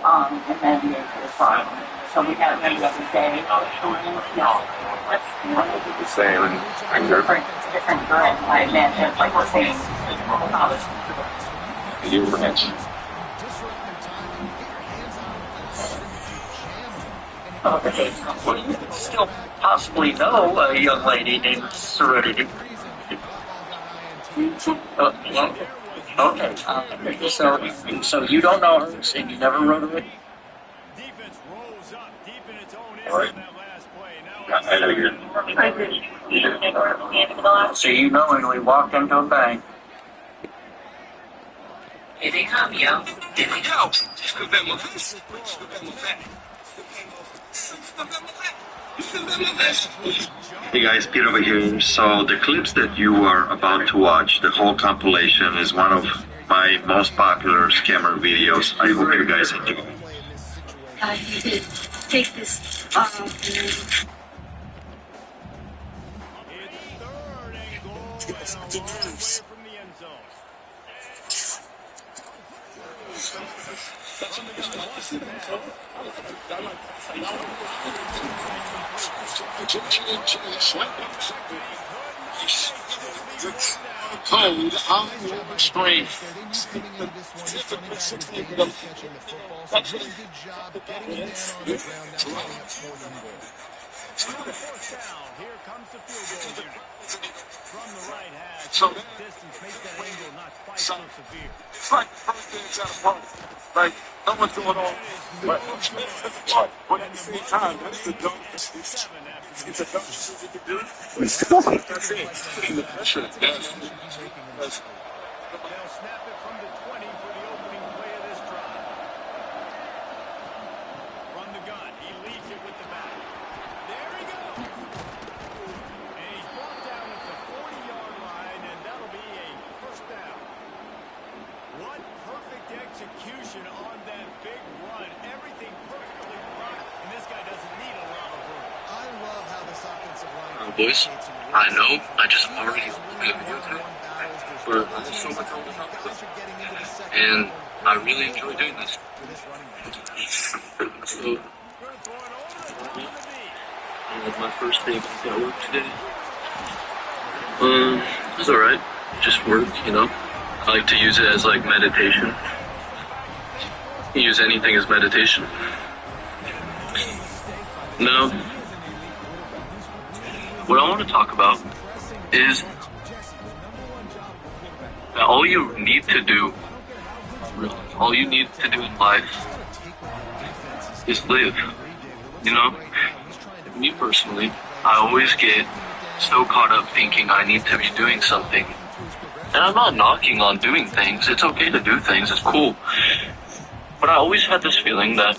S9: And then they put it on. So we had it the other day.
S8: The same anger.
S9: Different girl. I imagine like we're saying
S8: You were next.
S10: Well, you still possibly know a young lady named Serenity. Okay. So you don't know her, and you never wrote her in?
S5: Defense rolls up deep in its own end
S10: All right.
S5: on that last play. Now
S8: I know you're.
S10: So you knowingly walked into a bank.
S11: Here they come, yo. Here they go.
S12: Hey guys, Pete over here. So the clips that you are about to watch, the whole compilation is one of my most popular scammer videos. I hope you guys enjoy.
S4: You could take this
S8: Cold on the screen.
S5: Here comes the field goal unit. From the right hash,
S8: So-
S5: the distance makes that angle not quite so severe.
S8: It's like birthdays at a party. Like, no one's going on. But at the same time, that's the dumbest. It's a dumb shit you can do. That's it. Putting the pressure. Yes.
S5: They'll snap it from the 20 for the opening play of this drive. From the gun, he leads it with the back. There he goes. And he's brought down at the 40-yard line, and that'll be a first down. What perfect execution on that big run. Everything perfectly blocked, and this guy doesn't need a lot of room.
S7: I love how this offensive line.
S8: Boys, I know I just already played video game, but there's so much on the top of it. And I really enjoy doing this. So, my first day back at work today. It was alright. Just work, you know. I like to use it as like meditation. You use anything as meditation. No. What I want to talk about is that all you need to do, all you need to do in life is live. You know? Me personally, I always get so caught up thinking I need to be doing something. And I'm not knocking on doing things. It's okay to do things. It's cool. But I always had this feeling that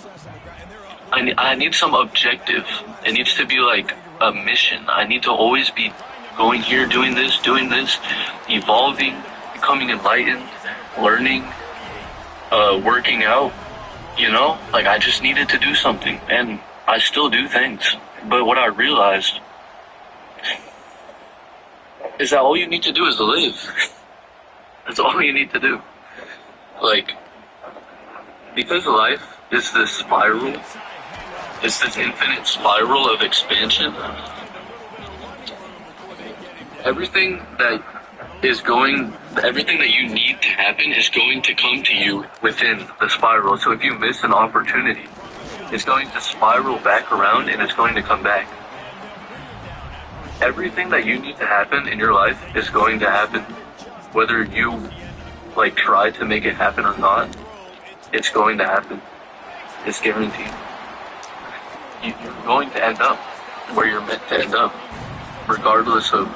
S8: I need some objective. It needs to be like a mission. I need to always be going here, doing this, evolving, becoming enlightened, learning, working out, you know? Like, I just needed to do something, and I still do things. But what I realized is that all you need to do is live. That's all you need to do. Like, because life is this spiral, it's this infinite spiral of expansion. Everything that you need to happen is going to come to you within the spiral. So if you miss an opportunity, it's going to spiral back around and it's going to come back. Everything that you need to happen in your life is going to happen. Whether you like try to make it happen or not, it's going to happen. It's guaranteed. You're going to end up where you're meant to end up, regardless of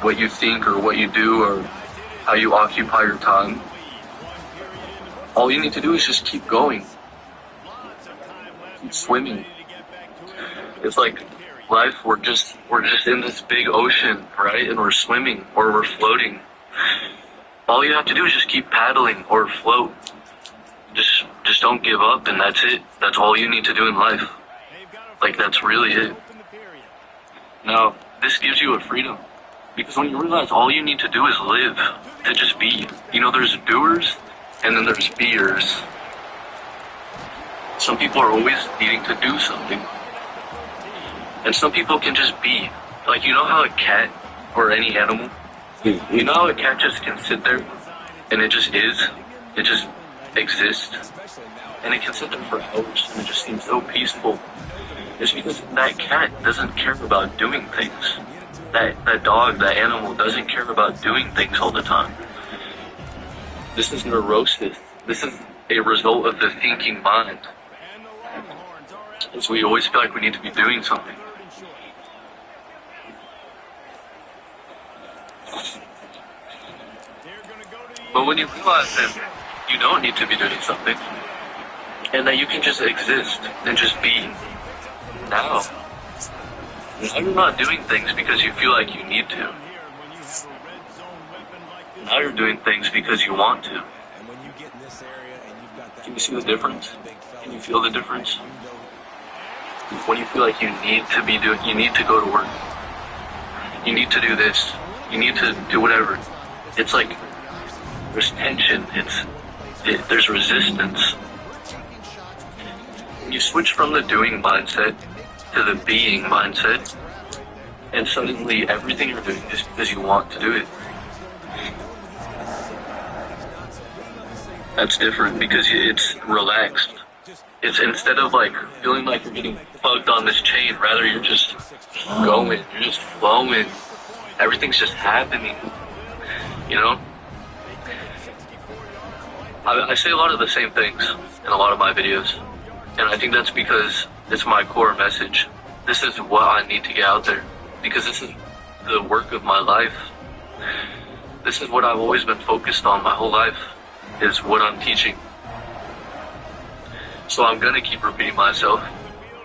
S8: what you think or what you do or how you occupy your time. All you need to do is just keep going. Keep swimming. It's like life, we're just in this big ocean, right? And we're swimming or we're floating. All you have to do is just keep paddling or float. Just don't give up, and that's it. That's all you need to do in life. Like, that's really it. Now, this gives you a freedom. Because when you realize all you need to do is live, to just be. You know, there's doers, and then there's beers. Some people are always needing to do something. And some people can just be. Like, you know how a cat, or any animal, you know how a cat just can sit there, and it just is? It just exists. And it can sit there for hours, and it just seems so peaceful. It's because that cat doesn't care about doing things. That dog, that animal doesn't care about doing things all the time. This is neurosis. This is a result of the thinking mind. So we always feel like we need to be doing something. But when you realize that you don't need to be doing something, and that you can just exist and just be now. Now you're not doing things because you feel like you need to. Now you're doing things because you want to. Can you see the difference? Can you feel the difference? When you feel like you need to be doing, you need to go to work. You need to do this. You need to do whatever. It's like there's tension. There's resistance. you switch from the doing mindset to the being mindset, and suddenly everything you're doing is because you want to do it. That's different because it's relaxed. It's instead of like feeling like you're getting plugged on this chain, rather you're just going, you're just flowing. Everything's just happening, you know? I say a lot of the same things in a lot of my videos, and I think that's because it's my core message. This is what I need to get out there, because this is the work of my life. This is what I've always been focused on my whole life, is what I'm teaching. So I'm gonna keep repeating myself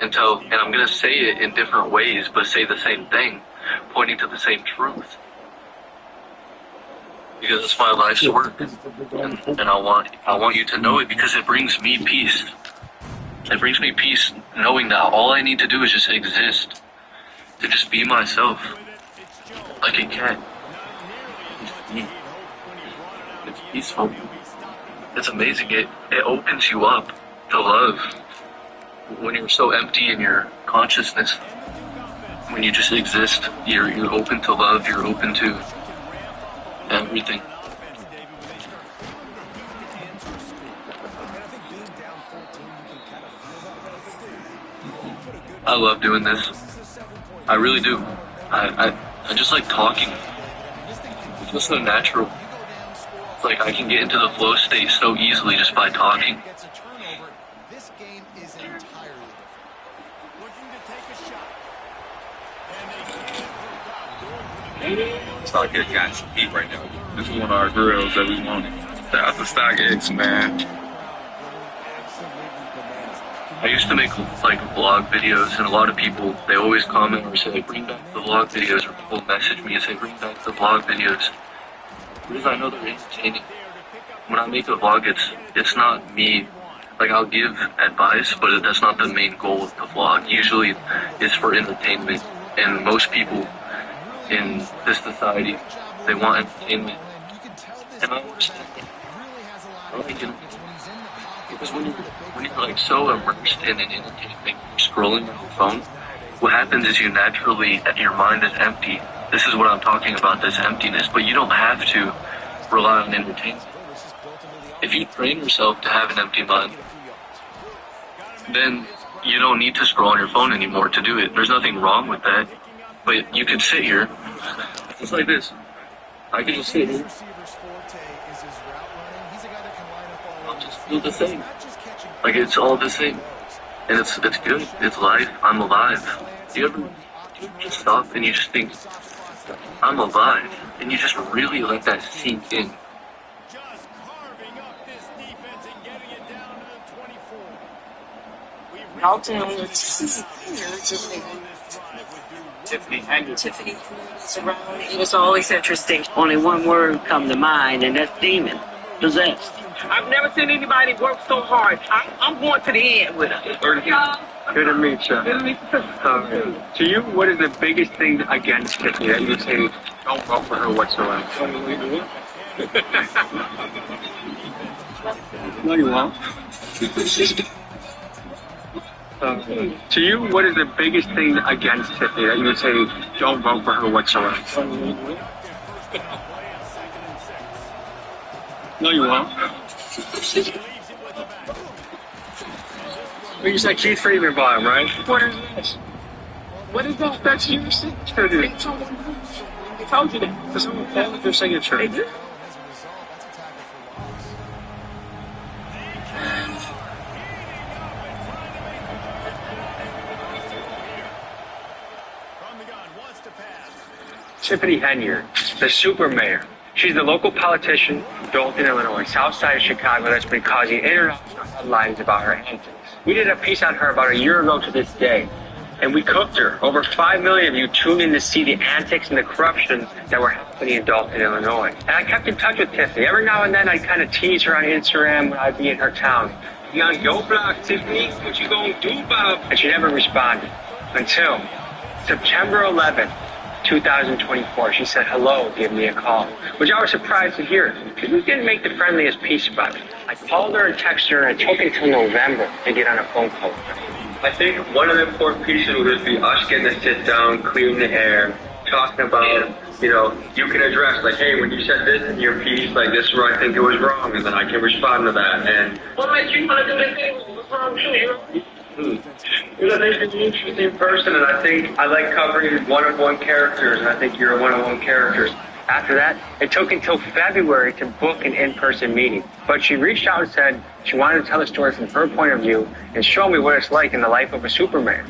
S8: and I'm gonna say it in different ways, but say the same thing, pointing to the same truth. Because it's my life's work, and I want you to know it because it brings me peace. It brings me peace knowing that all I need to do is just exist, to just be myself, like a cat. It's peaceful. It's amazing. It opens you up to love when you're so empty in your consciousness. When you just exist, you're open to love. You're open to everything. I love doing this. I really do. I just like talking. It's just so natural. It's like I can get into the flow state so easily just by talking.
S13: It's not good guys to eat right now. This is one of our grills that we wanted. Shout out to StockX, man.
S8: I used to make like vlog videos, and a lot of people, they always comment or say, bring back the vlog videos, or people message me and say, bring back the vlog videos. Because I know they're entertaining. When I make a vlog, it's not me. Like, I'll give advice, but that's not the main goal of the vlog. Usually it's for entertainment, and most people in this society, they want entertainment. And I understand that. Because when you're like so immersed in an entertainment, scrolling on your phone, what happens is your mind is empty. This is what I'm talking about, this emptiness. But you don't have to rely on entertainment. If you train yourself to have an empty mind, then you don't need to scroll on your phone anymore to do it. There's nothing wrong with that. But you could sit here, just like this. I could just sit here. I'll just feel the same. Like, it's all the same. And it's good. It's life. I'm alive. Do you ever just stop and you just think, I'm alive? And you just really let that sink in.
S9: Ultimately,
S10: Tiffany Henry.
S9: Tiffany is around. It was
S10: always interesting. Only one word come to mind, and that's demon. Possessed. I've never seen anybody work so hard. I'm going to the end with her.
S14: Good to meet you. Good to meet you. To you, what is the biggest thing against Tiffany that you say don't vote for her whatsoever? No, you won't. To you, what is the biggest thing against Tiffany that you would say don't vote for her whatsoever? No, you won't. You said Keith Ravenbaum, right? What is this? What is that? That's your signature, dude. They told you that. Because someone followed your signature. They did. Tiffany Henry, the super mayor. She's the local politician, Dalton, Illinois, south side of Chicago, that's been causing international headlines about her antics. We did a piece on her about a year ago to this day, and we cooked her. Over 5 million of you tuned in to see the antics and the corruption that were happening in Dalton, Illinois. And I kept in touch with Tiffany. Every now and then I'd kind of tease her on Instagram when I'd be in her town. Be on your block, Tiffany, what you gonna do, Bob? And she never responded. Until September 11th, 2024. She said, hello, give me a call, which I was surprised to hear because we didn't make the friendliest peace about it. I called her and texted her, and it took until November to get on a phone call with her.
S8: I think one of the important pieces would just be us getting to sit down, clearing the air, talking about, you can address, like, hey, when you said this in your piece, like, this is where I think it was wrong, and then I can respond to that. And what makes you want to do this thing? What's wrong with you? Because I think you're an interesting person, and I think I like covering one-on-one characters, and I think you're a one-on-one character.
S14: After that, it took until February to book an in-person meeting. But she reached out and said she wanted to tell the story from her point of view and show me what it's like in the life of a Superman.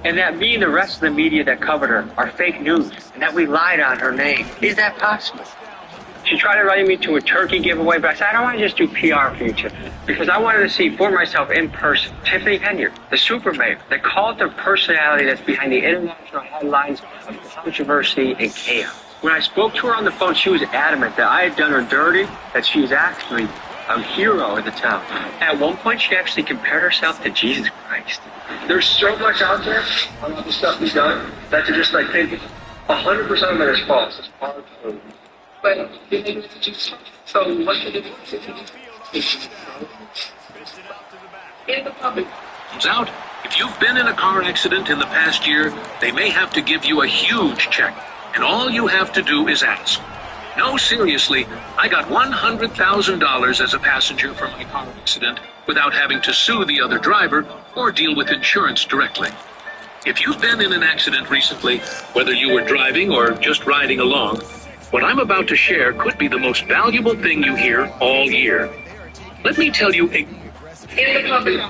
S14: And that me and the rest of the media that covered her are fake news, and that we lied on her name. Is that possible? She tried inviting me to a turkey giveaway, but I said, I don't want to just do PR for you, Tiffany, because I wanted to see for myself in person Tiffany Henyard, the super mayor, the cult of personality that's behind the international headlines of controversy and chaos. When I spoke to her on the phone, she was adamant that I had done her dirty, that she was actually a hero in the town. At one point, she actually compared herself to Jesus Christ. There's so much out there on all the stuff he's done that to just like think 100% of it is false. It's hard to. But so what should it do? In the public.
S15: Comes out, if you've been in a car accident in the past year, they may have to give you a huge check, and all you have to do is ask. No, seriously, I got $100,000 as a passenger from my car accident without having to sue the other driver or deal with insurance directly. If you've been in an accident recently, whether you were driving or just riding along, what I'm about to share could be the most valuable thing you hear all year. Let me tell you
S14: in the public.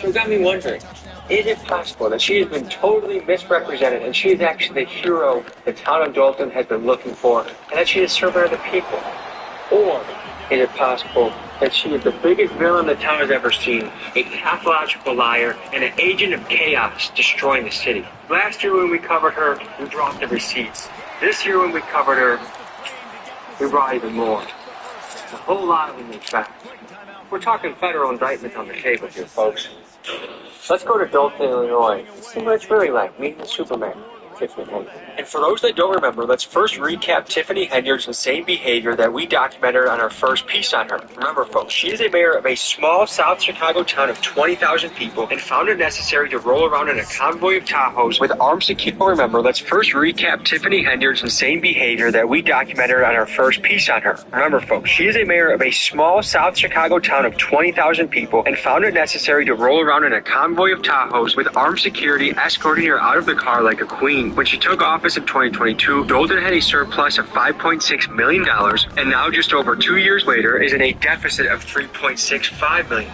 S14: It got me wondering, is it possible that she has been totally misrepresented and she is actually the hero the town of Dalton has been looking for, and that she is servant of the people? Or is it possible that she is the biggest villain the town has ever seen, a pathological liar, and an agent of chaos destroying the city? Last year when we covered her, we dropped the receipts. This year when we covered her, we brought even more. A whole lot of them, in fact. We're talking federal indictments on the table here, folks. Let's go to Dalton, Illinois, and see what it's really like meeting the Superman, Tiffany Henyard. And for those that don't remember, let's first recap Tiffany Henyard's insane behavior that we documented on our first piece on her. Remember, folks, she is a mayor of a small South Chicago town of 20,000 people and found it necessary to roll around in a convoy of Tahoes with armed security. Remember, let's first recap Tiffany Henyard's insane behavior that we documented on our first piece on her. Remember, folks, she is a mayor of a small South Chicago town of 20,000 people and found it necessary to roll around in a convoy of Tahoes with armed security escorting her out of the car like a queen. When she took office in 2022, Dalton had a surplus of $5.6 million, and now just over 2 years later is in a deficit of $3.65 million.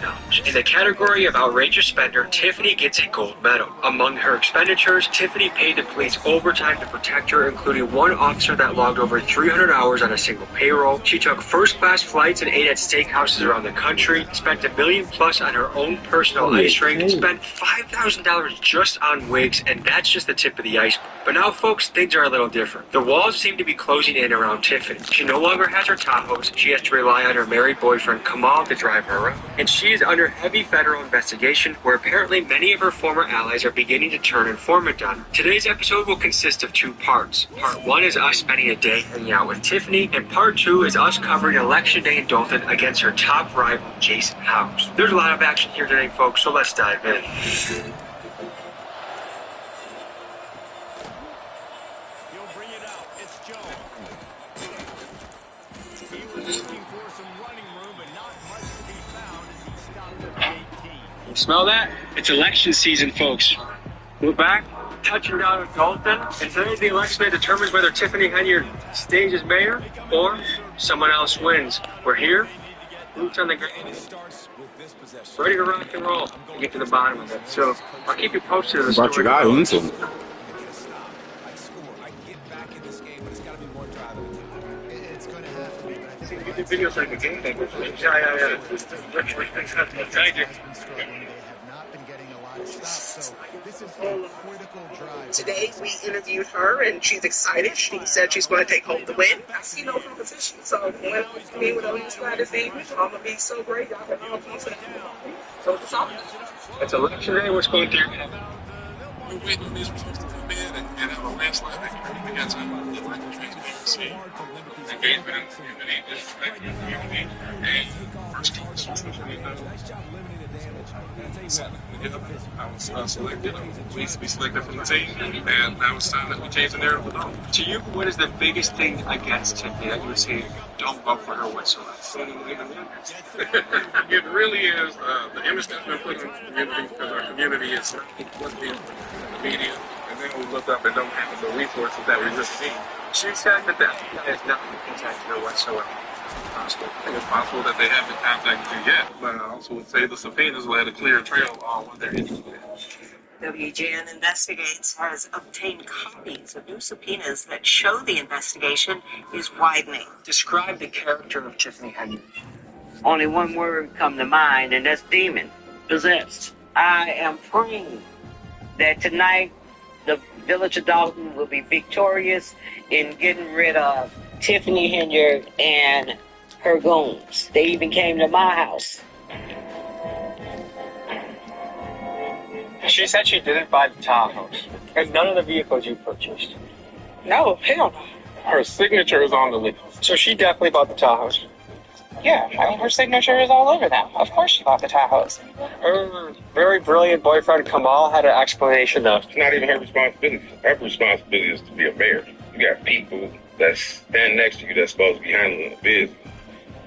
S14: In the category of outrageous spender, Tiffany gets a gold medal. Among her expenditures, Tiffany paid the police overtime to protect her, including one officer that logged over 300 hours on a single payroll. She took first-class flights and ate at steakhouses around the country, spent $1 million plus on her own personal ice rink, and spent $5,000 just on wigs, and that's just the tip of the iceberg. But now, folks, things are a little different. The walls seem to be closing in around Tiffany. She no longer has her Tahoes. She has to rely on her married boyfriend, Kamal, to drive her around. And she is under heavy federal investigation, where apparently many of her former allies are beginning to turn informant on her. Today's episode will consist of 2 parts. Part 1 is us spending a day hanging out with Tiffany, and Part 2 is us covering Election Day in Dalton against her top rival, Jason Howes. There's a lot of action here today, folks, so let's dive in. Smell that? It's election season, folks. We're back, touching down in Dalton, and today's the election that determines whether Tiffany Henyard stays as mayor or someone else wins. We're here, boots on the ground, ready to rock and roll and get to the bottom of it. So I'll keep you posted of the story.
S1: Brought your guy into
S14: Videos like a game.
S16: Today we interviewed her and she's excited. She said she's going to take home the win. I see no competition. So when I meet with Elise this evening, I'm going to be so great. Y'all can help me. So it's all.
S14: It's election day. What's going through?
S13: we're waiting on these results to come in and have a landslide victory. We got to look like the transparency, engagement in the community, disrespect in the community, and first class. I was selected. I was pleased to be selected from the team, and now it's time that we change the narrative.
S14: To you, what is the biggest thing against Tiffany that you would say don't vote for her whatsoever?
S13: It really is the image that's been put in the community, because our community is what's being put in the media, and then we look up and don't have the resources that we really need.
S14: She said that has not been contacted her whatsoever.
S13: I think it's possible that they haven't contacted you yet, but I also would say the subpoenas will have a clear trail on what they're interested in.
S9: WGN Investigates has obtained copies of new subpoenas that show the investigation is widening.
S14: Describe the character of Tiffany Henry.
S10: Only one word come to mind, and that's demon, possessed. I am praying that tonight the village of Dalton will be victorious in getting rid of Tiffany Henyard and her goons. They even came to my house.
S14: She said she didn't buy the Tahoes and none of the vehicles you purchased.
S17: No, hell no.
S13: Her signature is on the list.
S14: So she definitely bought the Tahoes.
S17: Yeah, I mean, her signature is all over them. Of course she bought the Tahoes.
S14: Her very brilliant boyfriend Kamal had an explanation of
S13: It's not even her responsibility. Her responsibility is to be a mayor. You got people that stand next to you that's supposed to be handling the business.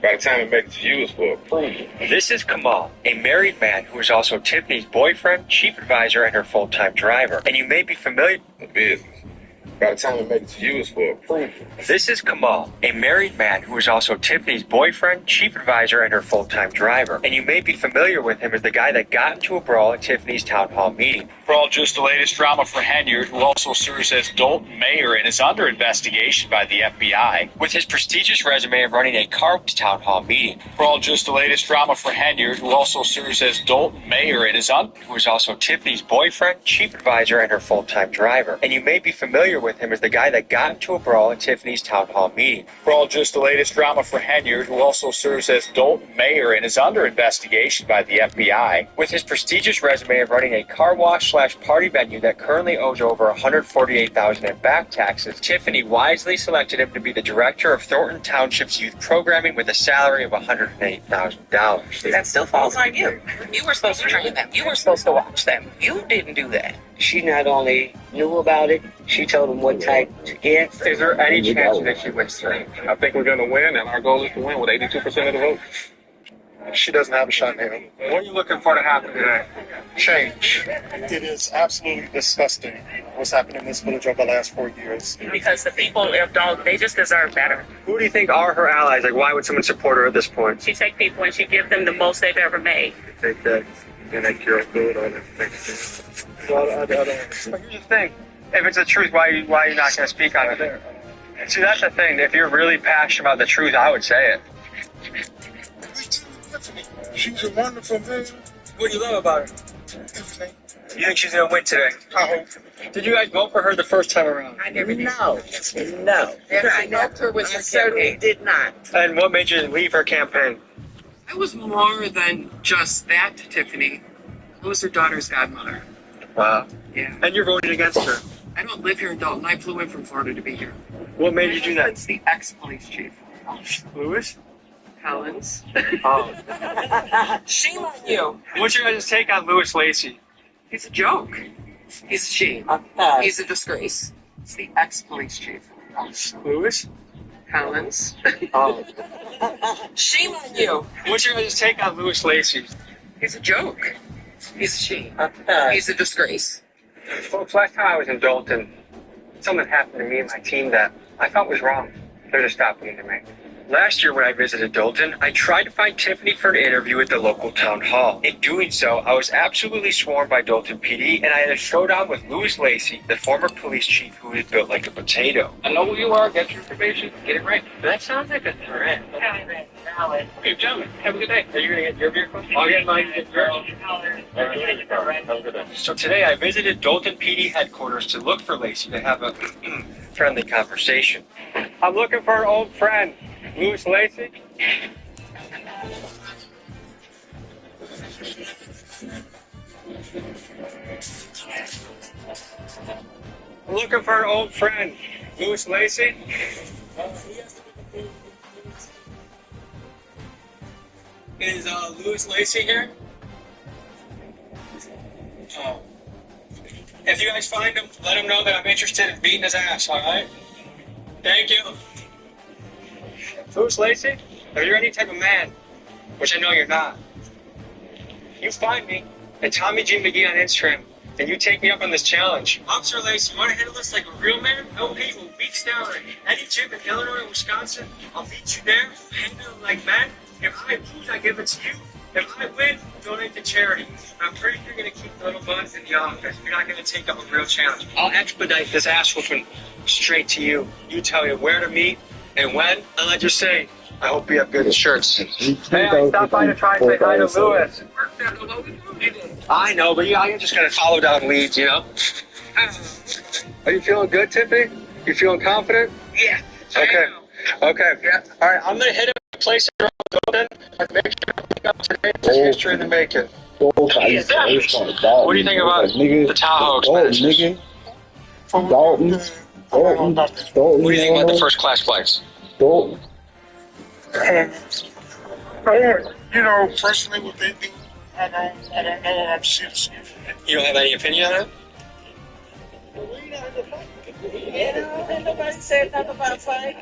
S13: By the time it makes it to you, it's for a approval.
S14: This is Kamal, a married man who is also Tiffany's boyfriend, chief advisor, and her full-time driver. And you may be familiar
S13: with business. By the time it makes it to you, it's for approval.
S14: This is Kamal, a married man who is also Tiffany's boyfriend, chief advisor, and her full-time driver. And you may be familiar with him as the guy that got into a brawl at Tiffany's town hall meeting.
S18: Brawl just the latest drama for Henyard, who also serves as Dalton mayor and is under investigation by the FBI.
S14: With his prestigious resume of running a car wash town hall meeting.
S18: Brawl just the latest drama for Henyard, who also serves as Dalton mayor and is
S14: who is also Tiffany's boyfriend, chief advisor, and her full-time driver. And you may be familiar with him as the guy that got into a brawl at Tiffany's town hall meeting.
S18: Brawl just the latest drama for Henyard, who also serves as Dalton mayor and is under investigation by the FBI.
S14: With his prestigious resume of running a car wash / party venue that currently owes over $148,000 in back taxes, Tiffany wisely selected him to be the director of Thornton Township's youth programming with a salary of $108,000.
S17: That still falls on you. You were supposed to train them. You were supposed to watch them. You didn't do that.
S10: She not only knew about it, she told him what type to get.
S14: Is there any chance that she wins tonight?
S13: I think we're going to win, and our goal is to win with 82% of the vote.
S19: She doesn't have a shot in hell.
S14: What are you looking for to happen today?
S19: Change. It is absolutely disgusting what's happened in this village over the last 4 years.
S17: Because the people of Dalton, they just deserve better.
S14: Who do you think are her allies? Like, why would someone support her at this point?
S17: She take people and she give them the most they've ever made.
S14: I think that you're good on it. Well, but here's the thing. If it's the truth, why are you not going to speak on it? See, that's the thing. If you're really passionate about the truth, I would say it.
S19: She's a wonderful man.
S14: What do you love about her?
S19: Everything.
S14: You think she's going to win today?
S19: I hope.
S14: Did you guys vote for her the first time around?
S17: I never did.
S10: No.
S17: I certainly did not.
S14: And what made you leave her campaign?
S17: I was more than just that, Tiffany. I was her daughter's godmother.
S14: Wow.
S17: Yeah.
S14: And you're voting against her?
S17: I don't live here in Dalton. I flew in from Florida to be here.
S14: What made you do that?
S17: It's the ex-police chief.
S14: Lewis?
S17: Collins.
S14: Oh.
S17: Shame on you.
S14: What's your guys' take on Lewis Lacey?
S17: He's a joke. He's a shame. He's a disgrace. It's the ex-police chief.
S14: Lewis?
S17: Collins.
S14: Oh.
S17: Shame on you.
S14: What's your guys' take on Lewis Lacey?
S17: He's a joke. He's a shame. He's a disgrace.
S14: Folks, last time I was in Dalton, something happened to me and my team that I thought was wrong. There's a stopping to me. Last year when I visited Dalton, I tried to find Tiffany for an interview at the local town hall. In doing so, I was absolutely swarmed by Dalton PD, and I had a showdown with Lewis Lacey, the former police chief who is built like a potato.
S13: I know who you are, get your information, get it right.
S14: That sounds like a threat.
S13: Okay, gentlemen, have a good day.
S14: Are you going to get your vehicle? I'll get mine. Get yours. So today I visited Dalton PD headquarters to look for Lacey to have a friendly conversation. I'm looking for an old friend. Lewis Lacey? I'm looking for an old friend, Louis Lacey. Is Louis Lacey here? Oh. If you guys find him, let him know that I'm interested in beating his ass, alright? Thank you. Louis Lacey, if you're any type of man, which I know you're not, you find me at Tommy G. McGee on Instagram, and you take me up on this challenge. Officer Lacey, you want to handle this like a real man? No people beats down at any gym in Illinois or Wisconsin. I'll beat you there, handle it like men. If I lose, I give it to you. If I win, donate to charity. I'm pretty sure you're going to keep the little buns in the office. You're not going to take up a real challenge. I'll expedite this ass whooping straight to you. You tell me where to meet and when, and I just say, I hope you have good insurance. Hey, I stopped by to try and say hi to Louis. I know, but yeah, you're just going to follow down leads, you know? Are you feeling good, Tiffany? You feeling confident? Yeah. Okay. Okay. Yeah. All right, I'm going to hit a place in the building and make sure to pick up today's history in the making. What do you think about the Tahoe expansions?
S2: Dalton.
S14: What do you think about the first class flights?
S2: Dalton.
S19: You know, personally, what they do, I don't know. I'm serious.
S14: You don't have any opinion on it?
S16: Ain't nobody said nothing about fighting.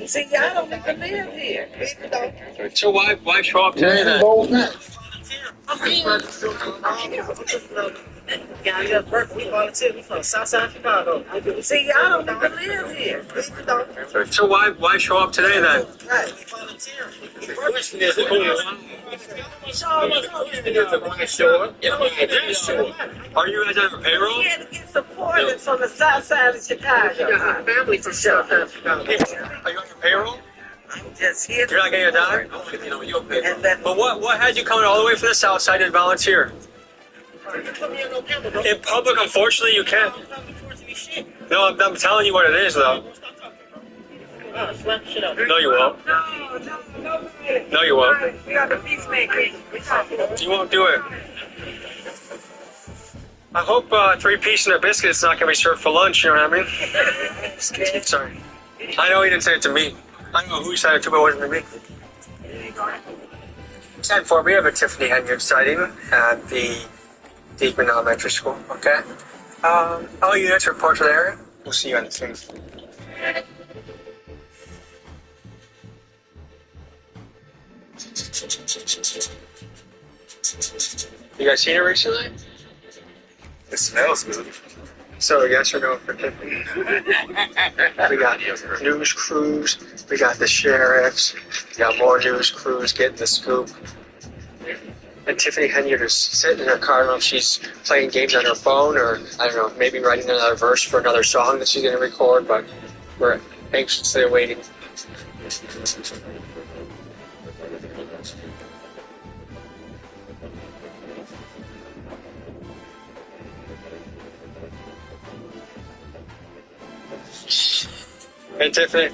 S16: See, y'all don't even live here.
S14: So why show up today then?
S16: We volunteer from Southside Chicago. See, y'all don't even live here.
S14: So why show up today then?
S16: The question is,
S14: Are you guys on payroll?
S16: We had to get supported from the south side of Chicago. Family from south side of Chicago.
S14: Are you on your payroll?
S16: I'm just here.
S14: You're not getting a dime? But what had you coming all the way from the south side to volunteer? In public, unfortunately, you can't. No, I'm telling you what it is, though. No, you won't. No, you won't.
S16: We are the peacemakers.
S14: You won't do it. I hope 3-piece and a biscuit is not going to be served for lunch, you know what I mean? Sorry. I know he didn't say it to me. I don't know who he said it to, but it wasn't to me. 10-4, we have a Tiffany Henyard sighting at the Deacon Elementary School, okay? All units report to the area. We'll see you on the scene. You guys seen it recently? It smells good. So yes or no for Tiffany? We got news crews, we got the sheriffs, we got more news crews getting the scoop. And Tiffany Henyard is sitting in her car. I don't know if she's playing games on her phone or, I don't know, maybe writing another verse for another song that she's going to record, but we're anxiously awaiting. Hey, Tiffany.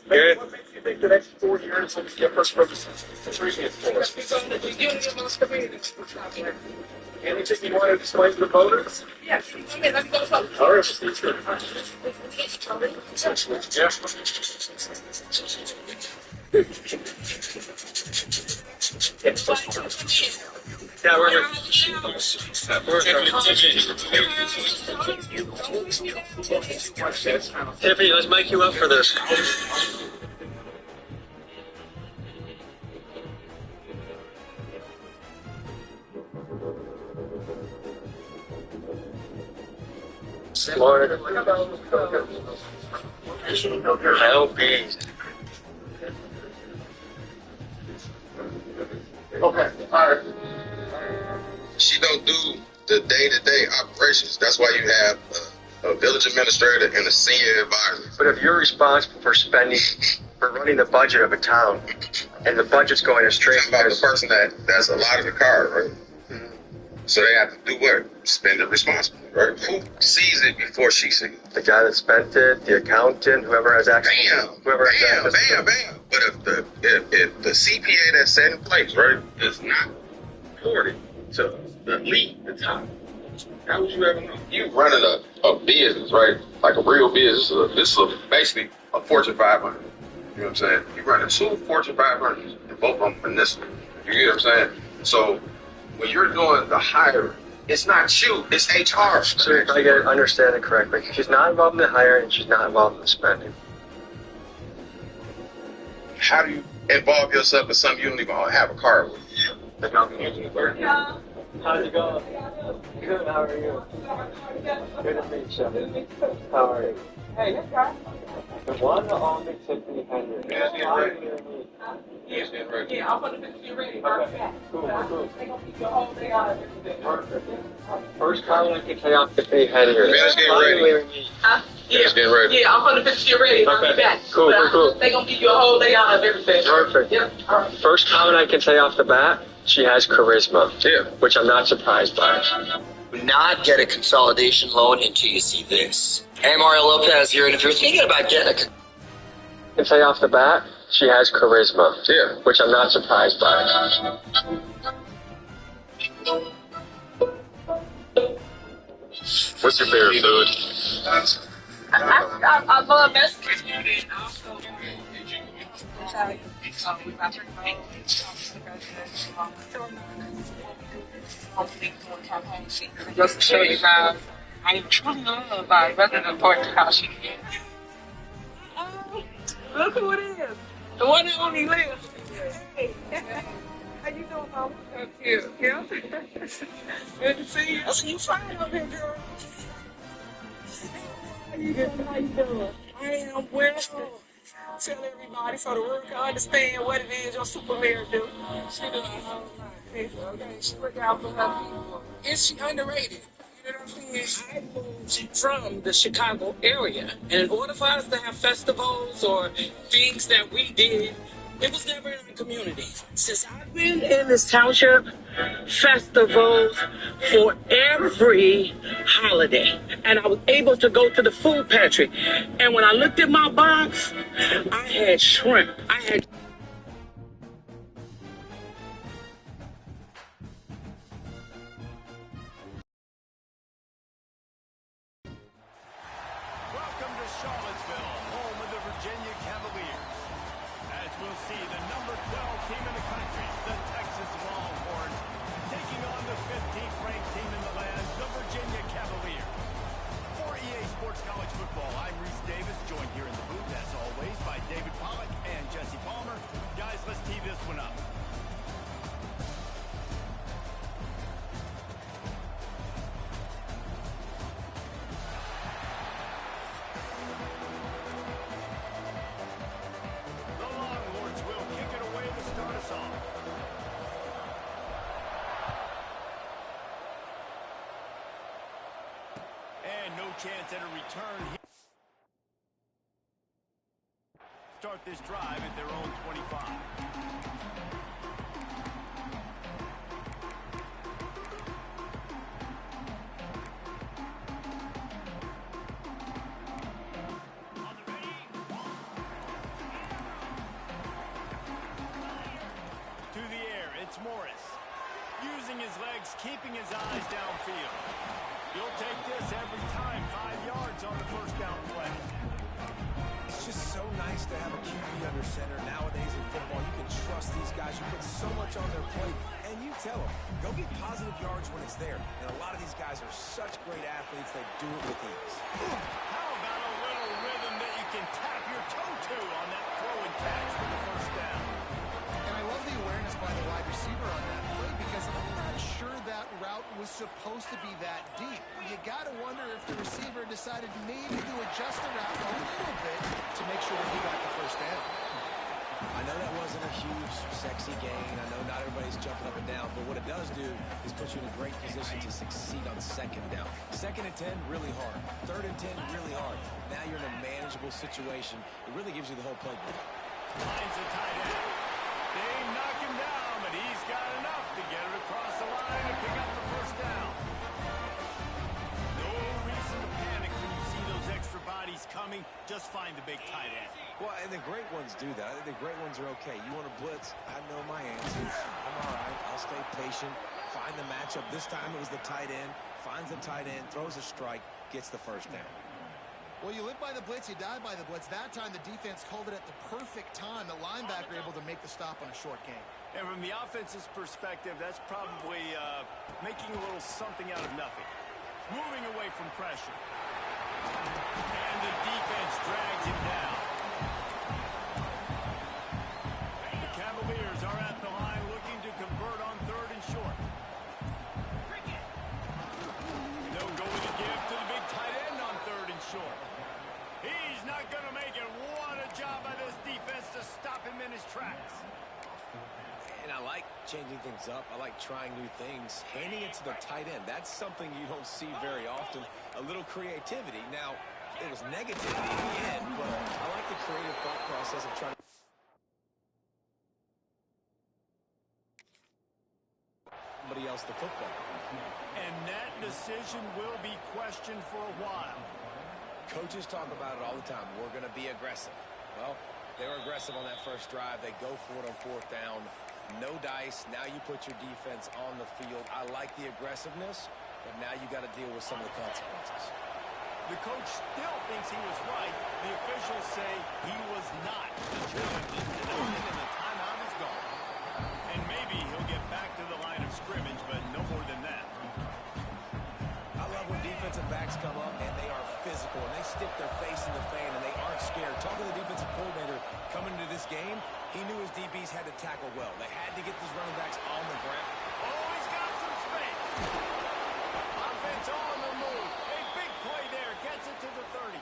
S14: Good?
S19: You think the next 4 years will be different from the previous 4? Anything you want to explain to the voters?
S16: Yeah.
S19: All right, Steve.
S14: Yeah, we're here. Tiffany, let's make you up for this. Lord, help me.
S19: Okay, all right.
S13: She don't do the day-to-day operations. That's why you have a village administrator and a senior advisor.
S14: But if you're responsible for running the budget of a town, and the budget's going astray,
S13: about the person that's a lot of the car, right? So they have to do what? Spend it responsibly, right? Who sees it before she sees it?
S20: The guy that spent it, the accountant, whoever has access. Whoever has access.
S13: Bam. But if the CPA that's set in place, right, is not reported to the lead, the top, how would you ever know? You running a business, right? Like a real business. This is basically a Fortune 500. You know what I'm saying? You running 2 Fortune 500s, and both of them municipal. You get what I'm saying? So when you're doing the hiring, it's not you, it's HR.
S20: So I get to understand it correctly. She's not involved in the hiring, she's not involved in the spending.
S13: How do you involve yourself in something you don't even have a car with?
S20: How's it going? Good, how are you? Good to meet you. How are you? Hey, this guy. The one all mixed Tiffany Henry.
S16: Yeah, I'm gonna fix you ready.
S20: Okay, cool. Perfect. First comment I can say off Tiffany Henry.
S13: Finish getting ready. Finish getting ready.
S16: Yeah, I'm gonna fix you ready. I'll be back.
S20: Cool.
S16: They gonna give you a whole day out of everything.
S20: Perfect.
S16: Yep. All right.
S20: First comment I can say off the bat, she has charisma.
S13: Yeah.
S20: Which I'm not surprised by.
S21: Do not get a consolidation loan until you see this. Hey, Mario Lopez here, and if you're thinking about getting a...
S20: I can say off the bat, she has charisma.
S13: Yeah.
S20: Which I'm not surprised by.
S13: What's your favorite food?
S16: I love Mexican. Just to show you guys, I am truly loved by Resident Porter how she is. Look who it is. The one that only lives. Hey. How you doing, Mama? So cute. Yeah. Good to see you. I see you fine up here, girl. How you doing? I am well. Tell everybody so the world can understand what it is your super mayor do. She does a whole lot. Okay, she look out for her people. Is she underrated? You know what I'm saying? I moved from the Chicago area, and in order for us to have festivals or things that we did, it was never in our community. Since I've been in this township, festivals for every holiday. And I was able to go to the food pantry. And when I looked at my box, I had shrimp. I had...
S5: Welcome to Charlottesville, home of the Virginia Cavaliers. As we'll see, the number 12 team in the country, the Texas Longhorns, taking on the 15th ranked team in the land, the Virginia Cavaliers. For EA Sports College Football, I'm Reese Davis, joined here in the booth, as always, by David Pollack and Jesse Palmer. Guys, let's tee this one up. The Longhorns will kick it away to start us off. And no chance at a return here. Start this drive at their own 25. To the air, it's Morris. Using his legs, keeping his eyes downfield. He'll take this every time. 5 yards on the first down play.
S6: It's just so nice to have a QB under center. Nowadays in football, you can trust these guys. You put so much on their plate, and you tell them, go get positive yards when it's there. And a lot of these guys are such great athletes, they do it with ease.
S5: How about a little rhythm that you can tap your toe to on that throw and catch for the first down?
S7: And I love the awareness by the wide receiver on that play because I'm not sure that route was supposed to be that deep. You got to wonder if the receiver decided maybe to adjust the route a little bit to make sure that he got the first down.
S6: I know that wasn't a huge, sexy gain. I know not everybody's jumping up and down, but what it does do is put you in a great position to succeed on second down. 2nd and 10, really hard. 3rd and 10, really hard. Now you're in a manageable situation. It really gives you the whole playbook.
S5: Lines the tight end. They knock him down, but he's got enough to get it across the line and pick up the first down. just find the big tight end.
S6: Well, and the great ones do that. I think the great ones are okay. You want to blitz? I know my answers. I'm all right. I'll stay patient, find the matchup. This time it was the tight end. Finds the tight end, throws a strike, gets the first down.
S7: Well, you live by the blitz, you die by the blitz. That time the defense called it at the perfect time. The linebacker able to make the stop on a short gain.
S5: And from the offense's perspective, that's probably making a little something out of nothing. Moving away from pressure. And the defense drags him down. The Cavaliers are at the line looking to convert on 3rd and short. They'll go with a give to the big tight end on 3rd and short. He's not going to make it. What a job by this defense to stop him in his tracks.
S6: And I like changing things up. I like trying new things. Handing it to the tight end, that's something you don't see very often. A little creativity. Now, it was negativity in the end, but I like the creative thought process of trying to... somebody else the football.
S5: And that decision will be questioned for a while.
S6: Coaches talk about it all the time. We're going to be aggressive. Well, they were aggressive on that first drive. They go for it on 4th down. No dice. Now you put your defense on the field. I like the aggressiveness, but now you got to deal with some of the consequences.
S5: The coach still thinks he was right. The officials say he was not. The challenge is denied and the timeout is gone. And maybe he'll get back to the line of scrimmage, but no more than that.
S6: I love when defensive backs come up and they are physical and they stick their face in the fan and they aren't scared. Talking to the defensive coordinator coming into this game, he knew his DBs had to tackle well. They had to get these running backs on the ground.
S5: Oh, he's got some space. Offense on the move. A big play there. Gets it to the 30.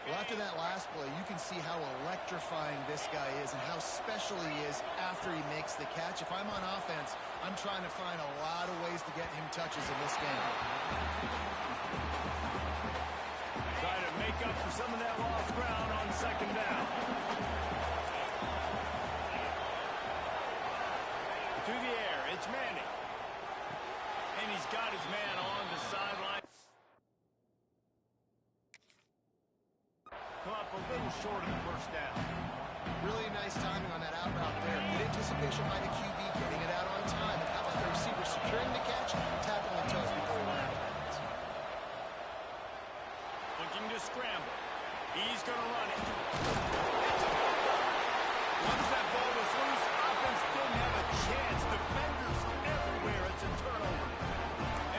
S7: Well, after that last play, you can see how electrifying this guy is and how special he is after he makes the catch. If I'm on offense, I'm trying to find a lot of ways to get him touches in this game.
S5: Trying to make up for some of that lost ground on 2nd down. To the air, it's Manning. And he's got his man on the sideline. Come up a little short of the 1st down.
S7: Really nice timing on that out route there. Good anticipation by the QB, getting it out on time. And how about the receiver securing the catch, tapping the toes before he went out of bounds.
S5: Looking to scramble. He's going to run it. Once that ball was loose, offense didn't have a chance. Defenders everywhere. It's a turnover.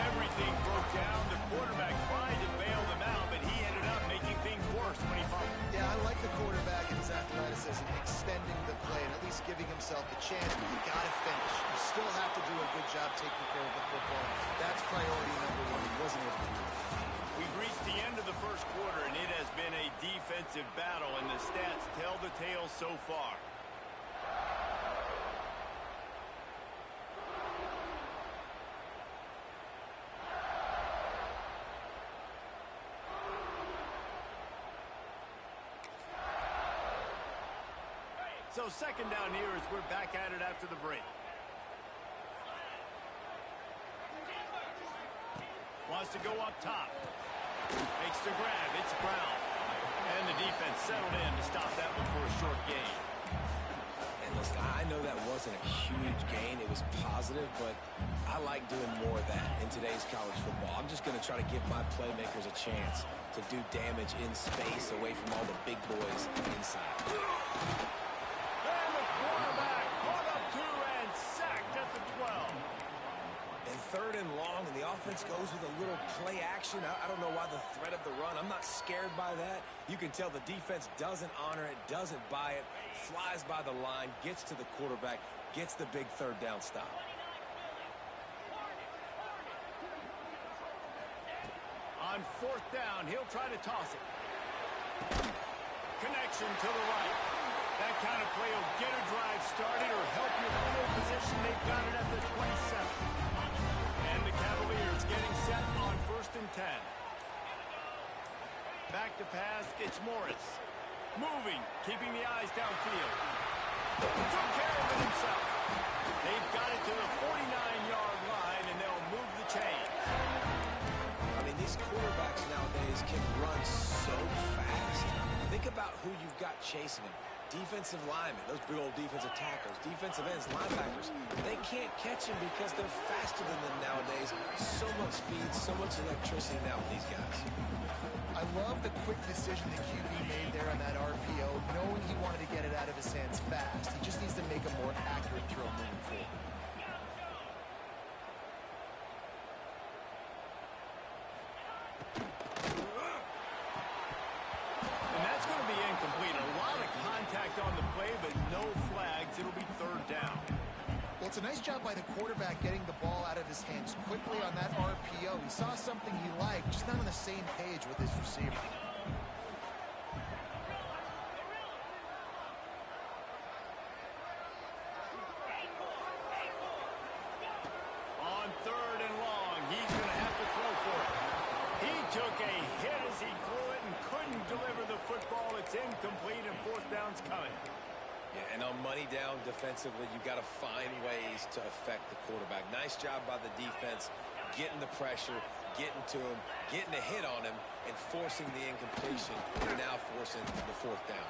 S5: Everything broke down. The quarterback tried to bail them out, but he ended up making things worse when he fumbled.
S7: Yeah, I like the quarterback and his athleticism, extending the play and at least giving himself a chance, but you got to finish. You still have to do a good job taking care of the football. That's priority number 1. He wasn't able to do it.
S5: We've reached the end of the 1st quarter, and it has been a defensive battle, and the stats tell the tale so far. So 2nd down here as we're back at it after the break. Wants to go up top. Makes the grab. It's Brown. And the defense settled in to stop that one for a short gain.
S6: And listen, I know that wasn't a huge gain. It was positive, but I like doing more of that in today's college football. I'm just going to try to give my playmakers a chance to do damage in space away from all the big boys inside.
S5: And the quarterback caught up 2 and sacked at the 12.
S6: And 3rd and long, and the offense goes with a little play action. I don't know why the threat of the run. I'm not scared by that. You can tell the defense doesn't honor it, doesn't buy it, flies by the line, gets to the quarterback, gets the big 3rd down stop.
S5: On 4th down, he'll try to toss it. Connection to the right. That kind of play will get a drive started or help your field position. They've got it at the 27. And the Cavaliers getting set on 1st and 10. Back to pass, it's Morris. Moving, keeping the eyes downfield. Took care of it himself. They've got it to the 49-yard line, and they'll move the chains.
S6: I mean, these quarterbacks nowadays can run so fast. chasing him. Defensive linemen, those big old defensive tackles, defensive ends, linebackers, they can't catch him because they're faster than them nowadays. So much speed, so much electricity now with these guys.
S7: I love the quick decision that QB made there on that RPO, knowing he wanted to get it out of his hands fast. He just needs to make a more accurate throw moving forward.
S5: And that's going to be incomplete. A lot of contact on the play, but no flags. It'll be third down.
S7: Well, it's a nice job by the quarterback getting the ball out of his hands quickly on that RPO. He saw something he liked, just not on the same page with his receiver.
S5: On third and long, he's going to have to throw for it. He took a hit as he threw it and couldn't deliver the football. It's incomplete, and fourth down's coming.
S6: Yeah, and on money down defensively, you got to find ways to affect the quarterback. Nice job by the defense, getting the pressure, getting to him, getting a hit on him, and forcing the incompletion, and now forcing the fourth down.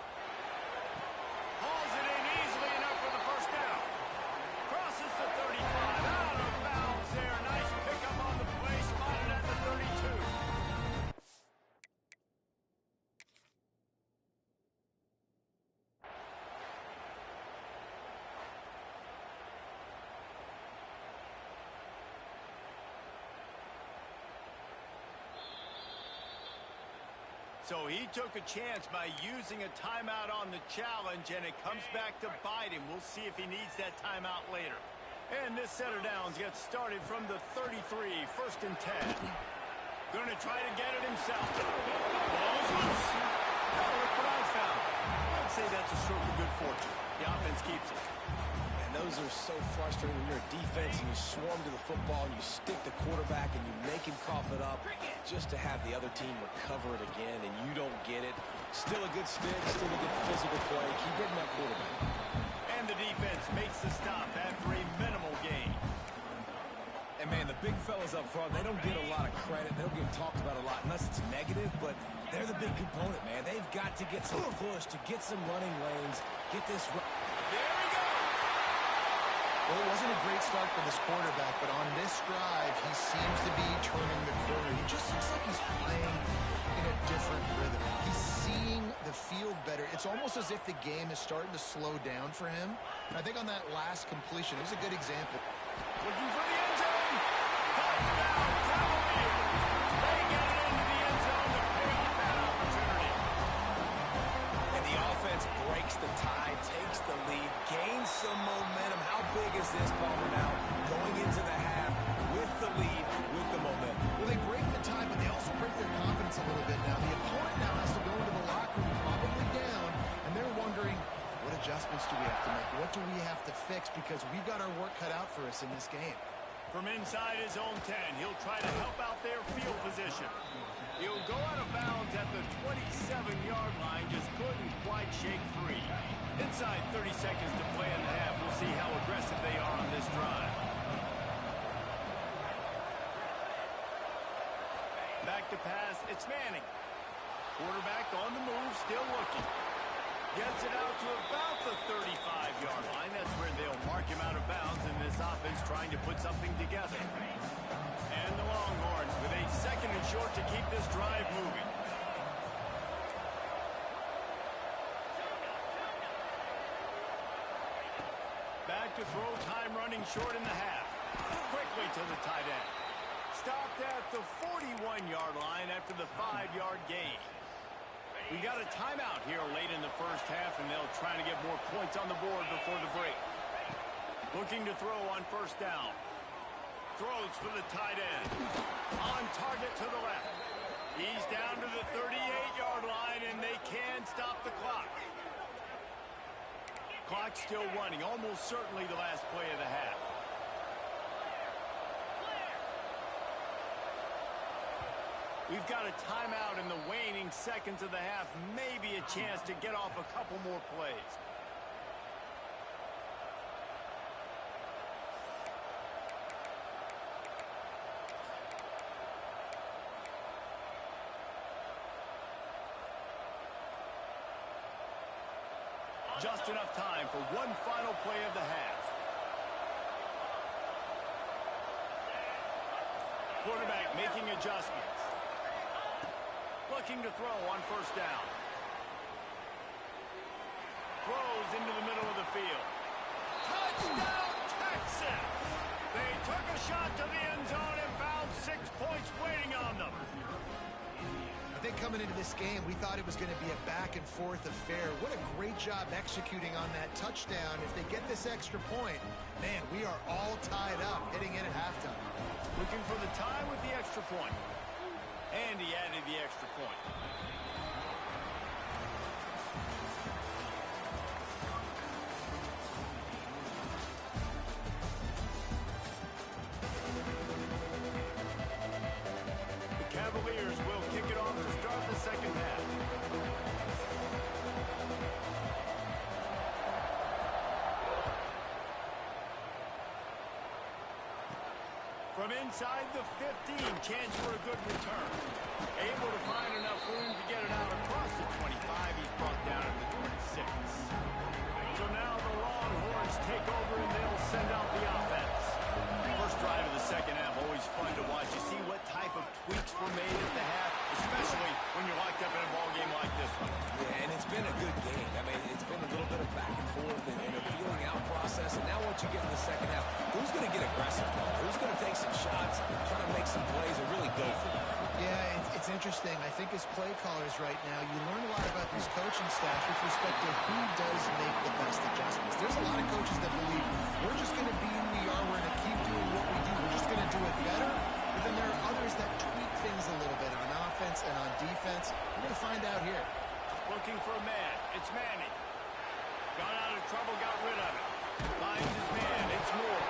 S5: Hauls it in easily enough for the first down. Crosses the 35, out of bounds there. Nice pickup on the play, spotted at the 32. So he took a chance by using a timeout on the challenge, and it comes back to bite him. We'll see if he needs that timeout later. And this set of downs gets started from the 33, first and 10. Going to try to get it himself. Ball's loose. Oh, look what I found. I'd say that's a stroke of good fortune. The offense keeps it.
S6: And those are so frustrating when you're a defense and you swarm to the football and you stick the quarterback and you make him cough it up just to have the other team recover it again and you don't get it. Still a good stick, still a good physical play. Keep getting that quarterback.
S5: And the defense makes the stop after a minimal gain.
S6: And, man, the big fellas up front, they don't get a lot of credit. They don't get talked about a lot unless it's negative, but they're the big component, man. They've got to get some push, to get some running lanes, get this...
S5: There we go!
S7: Well, it wasn't a great start for this quarterback, but on this drive, he seems to be turning the corner. He just looks like he's playing in a different rhythm. He's seeing the field better. It's almost as if the game is starting to slow down for him. And I think on that last completion, it was a good example.
S5: Looking for the end zone. Touchdown, Cavaliers. They get it into the end zone to pay off that opportunity.
S6: And the offense breaks the tie, takes the lead, gains some momentum. How big is this, Palmer, now? Going into the half with the lead, with the momentum.
S7: Well, they break the tie, but they also break their confidence a little bit now. The opponent now has to go into the locker room probably down, and they're wondering, what adjustments do we have to make? What do we have to fix? Because we've got our work cut out for us in this game.
S5: From inside his own 10, he'll try to help out their field position. He'll go out of bounds at the 27-yard line, just couldn't quite shake free. Inside 30 seconds to play in the half. We'll see how aggressive they are on this drive. Back to pass, it's Manning. Quarterback on the move, still looking. Gets it out to about the 35-yard line. That's where they'll mark him out of bounds in this offense trying to put something together. And the Longhorns with a second and short to keep this drive moving. Back to throw, time running short in the half. Quickly to the tight end. Stopped at the 41-yard line after the 5-yard gain. We got a timeout here late in the first half, and they'll try to get more points on the board before the break. Looking to throw on first down. Throws for the tight end. On target to the left. He's down to the 38-yard line, and they can stop the clock. Clock's still running, almost certainly the last play of the half. We've got a timeout in the waning seconds of the half. Maybe a chance to get off a couple more plays. Just enough time for one final play of the half. Quarterback making adjustments. Looking to throw on first down. Throws into the middle of the field. Touchdown, Texas! They took a shot to the end zone and found 6 points waiting on them.
S7: I think coming into this game, we thought it was going to be a back-and-forth affair. What a great job executing on that touchdown. If they get this extra point, man, we are all tied up heading in at halftime.
S5: Looking for the tie with the extra point. And he added the extra point. The Cavaliers will kick it off to start the second half. From inside the 15, chance for a good return. Able to find enough room to get it out across the 25. He's brought down to the 26. So now the Longhorns take over and they'll send out the offense. First drive of the second half, always fun to watch. You see what type of tweaks were made at the half, especially when you're locked up in a ball game like this one.
S6: Yeah, and it's been a good game. I mean, it's been a little bit of back and forth and a feeling out process. And now what you get in the second half, who's going to get aggressive? Who's going to take some shots, try to make some plays, and really go for it?
S7: Yeah, it's interesting. I think as play callers right now, you learn a lot about these coaching staffs with respect to who does make the best adjustments. There's a lot of coaches that believe we're just going to be who we are. We're going to keep doing what we do. We're just going to do it better. But then there are others that tweak things a little bit on offense and on defense. We're going to find out here.
S5: Looking for a man. It's Manning. Got out of trouble, got rid of it. Finds his man. It's Moore.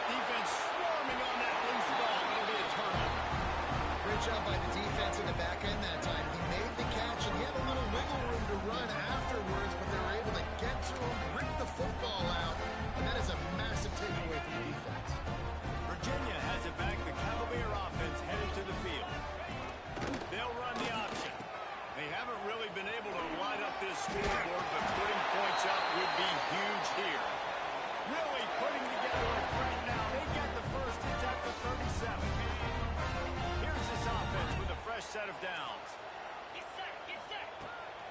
S5: Defense swarming on that loose ball. It'll be a turnover.
S7: Great job by the defense in the back end that time. He made the catch, and he had a little wiggle room to run afterwards, but they were able to get to him, rip the football out, and that is a massive takeaway from the defense.
S5: Virginia has it back. The Cavalier offense headed to the field. They'll run the option. They haven't really been able to light up this scoreboard, but putting points up would be huge here. Really putting together a threat now. They get the first. It's at the 37. Here's this offense with a fresh set of downs.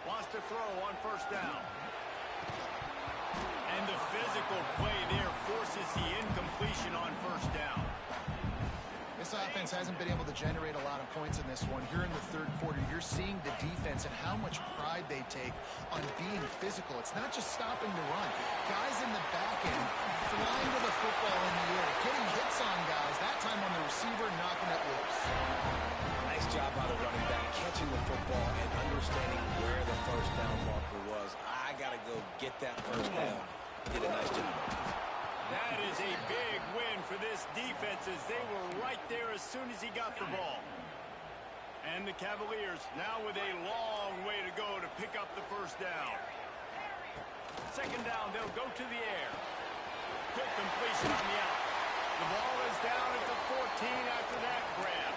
S5: Wants to throw on first down. And the physical play there forces the incompletion on first down.
S7: This offense hasn't been able to generate a lot of points in this one. Here in the third quarter, you're seeing the defense and how much pride they take on being physical. It's not just stopping to run. Guys in the back end flying to the football in the air, getting hits on guys, that time on the receiver, knocking it loose.
S6: Nice job by the running back, catching the football and understanding where the first down marker was. I got to go get that first down. Did a nice job.
S5: That is a big win for this defense as they were right there as soon as he got the ball. And the Cavaliers now with a long way to go to pick up the first down. Second down, they'll go to the air. Quick completion on the out. The ball is down at the 14 after that grab.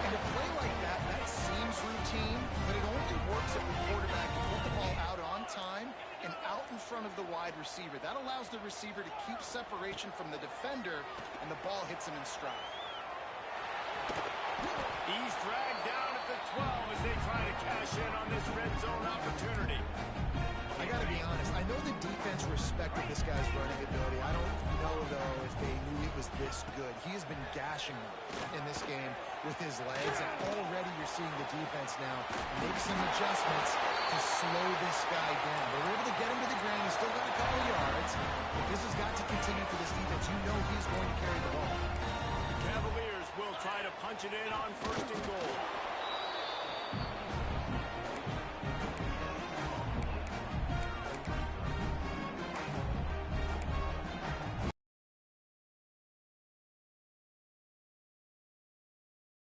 S7: And a play like that, that seems routine, but it only works if the quarterback can put the ball out on time and out in front of the wide receiver. That allows the receiver to keep separation from the defender, and the ball hits him in stride.
S5: He's dragged down at the 12 as they try to cash in on this red zone opportunity.
S7: I got to be honest, I know the defense respected this guy's running ability. I don't know, though, if they knew it was this good. He has been gashing them in this game with his legs, and already you're seeing the defense now make some adjustments to slow this guy down. They were able to get him to the ground. He's still got a couple yards, but this has got to continue for this defense. You know he's going to carry the ball.
S5: The Cavaliers will try to punch it in on first and goal.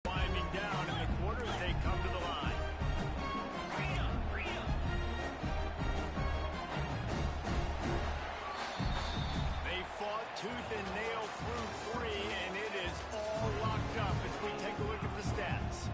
S5: Winding down in the quarters, they come to the line. They fought tooth and nail through 3, and it is all locked up as we take a look at the stats.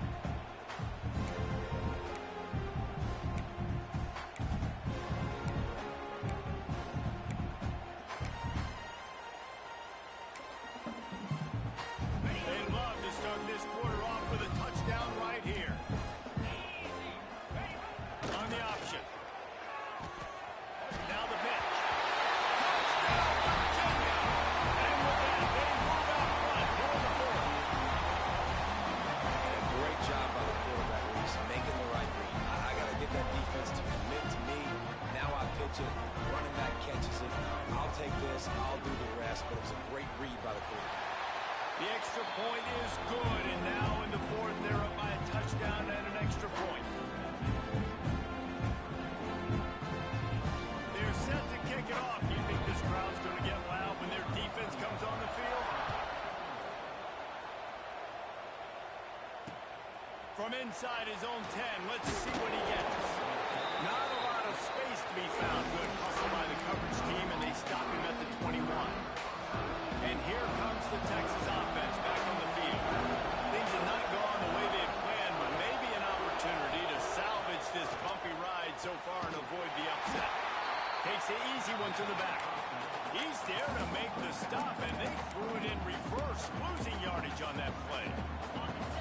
S6: this, I'll do the rest, but it was a great read by the quarterback.
S5: The extra point is good, and now in the fourth, they're up by a touchdown and an extra point. They're set to kick it off. You think this crowd's going to get loud when their defense comes on the field? From inside his own 10, let's see what he gets. Not a lot of space to be found. Good hustle by the coverage team, and they stop him at the 21. And here comes the Texas offense back on the field. Things have not gone the way they had planned, but maybe an opportunity to salvage this bumpy ride so far and avoid the upset. Takes the easy one to the back. He's there to make the stop, and they threw it in reverse, losing yardage on that play.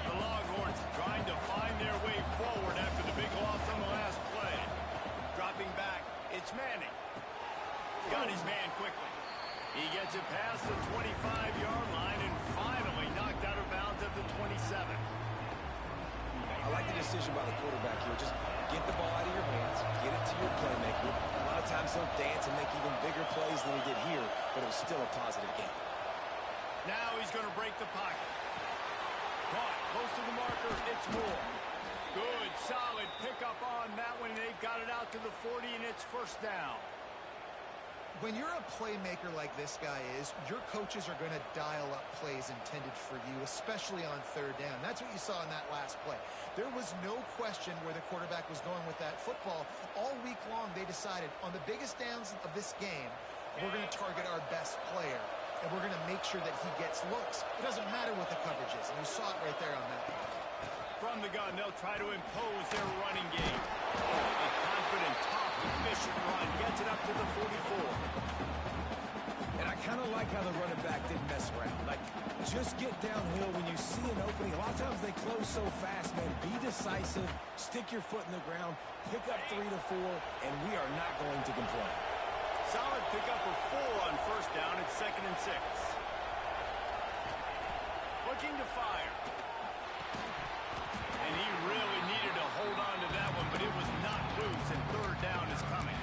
S5: The Longhorns trying to find their way forward after the big loss on the last play. Dropping back, it's Manning. Got his man quickly. He gets it past the 25-yard line and finally knocked out of bounds at the 27.
S6: I like the decision by the quarterback here. Just get the ball out of your hands, get it to your playmaker. A lot of times he'll dance and make even bigger plays than he did here, but it was still a positive game.
S5: Now he's going to break the pocket. Caught close to the marker, it's Moore. Good, solid pickup on that one. They've got it out to the 40, and it's first down.
S7: When you're a playmaker like this guy is, your coaches are going to dial up plays intended for you, especially on third down. That's what you saw in that last play. There was no question where the quarterback was going with that football. All week long, they decided on the biggest downs of this game, we're going to target our best player, and we're going to make sure that he gets looks. It doesn't matter what the coverage is, and you saw it right there on that play.
S5: From the gun, they'll try to impose their running game. A confident, tough, efficient run gets it up to the 44.
S6: And I kind of like how the running back didn't mess around. Like, just get downhill when you see an opening. A lot of times they close so fast, man. Be decisive, stick your foot in the ground, pick up 3 to 4, and we are not going to complain.
S5: Solid pickup of 4 on first down. It's 2nd and 6. Looking to fire. And he really needed to hold on to that one, but it was not loose, and third down is coming.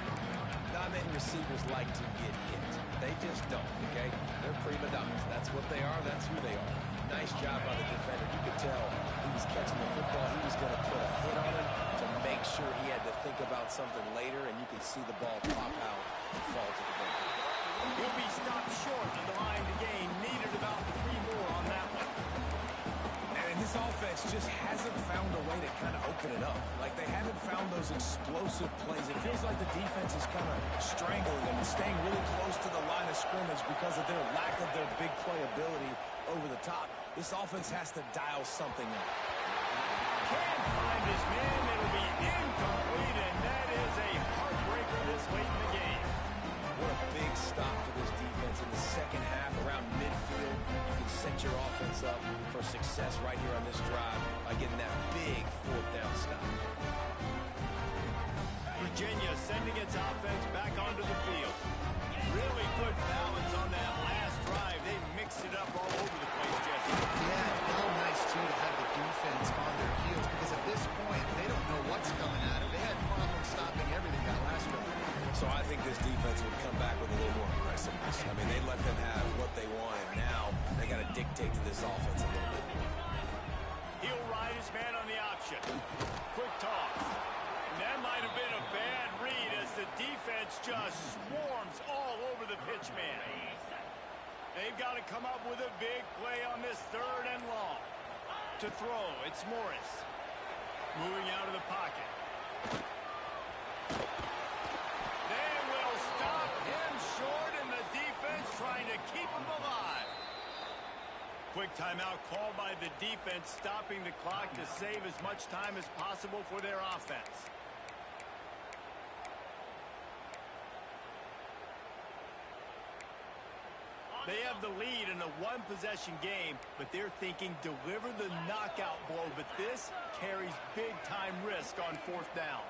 S6: Not many receivers like to get hit. They just don't, okay? They're prima donnas. That's what they are. That's who they are. Nice job by the defender. You could tell he was catching the football. He was going to put a hit on him to make sure he had to think about something later, and you could see the ball pop out and fall to the ground.
S5: He'll be stopped short of the line to gain. Needed about 3 more on that one.
S6: And this offense just hasn't found a way to kind of open it up. Like, they haven't found those explosive plays. It feels like the defense is kind of strangling them and staying really close to the line of scrimmage because of their lack of their big play ability over the top. This offense has to dial something up.
S5: Can't find his man. It'll be incomplete, and that is a heartbreaker this late in the game.
S6: What a big stop for this defense in the second half around midfield. You can set your offense up for success right here on this drive by getting that big fourth down stop.
S5: Virginia sending its offense back onto the field. Really good balance on that last drive. They mixed it up all over the place, Jesse.
S7: Yeah, how nice, too, to have the defense on their heels, because at this point, they don't know what's coming at them. They had problems stopping everything that last drive.
S6: So I think this defense would come back with a little more aggressiveness. I mean, they let them have what they wanted. Now they got to dictate to this offense a little bit.
S5: He'll ride his man on the option. Quick toss. And that might have been a bad read as the defense just swarms all over the pitch man. They've got to come up with a big play on this 3rd and long. To throw, it's Morris. Moving out of the pocket. They will stop him short, and the defense trying to keep him alive. Quick timeout called by the defense, stopping the clock to save as much time as possible for their offense. They have the lead in a one-possession game, but they're thinking deliver the knockout blow, but this carries big-time risk on 4th down.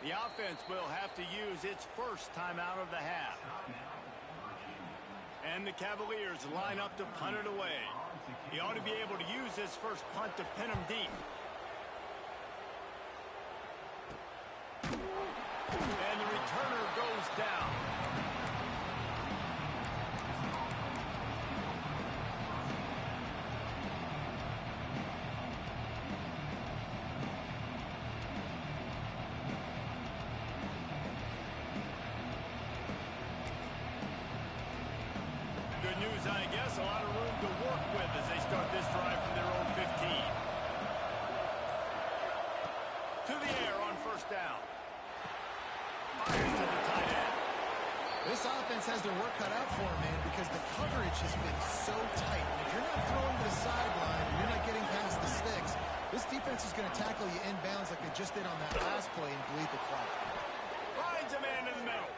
S5: The offense will have to use its first timeout of the half. And the Cavaliers line up to punt it away. He ought to be able to use this first punt to pin him deep. And the returner goes down. Good news, I guess. A lot of room to work with as they start this drive from their own 15. To the air on first down. Fires to the tight end.
S7: This offense has their work cut out for them, man, because the coverage has been so tight. And if you're not throwing to the sideline and you're not getting past the sticks, this defense is going to tackle you inbounds like they just did on that last play and bleed the clock.
S5: Finds a man in the middle.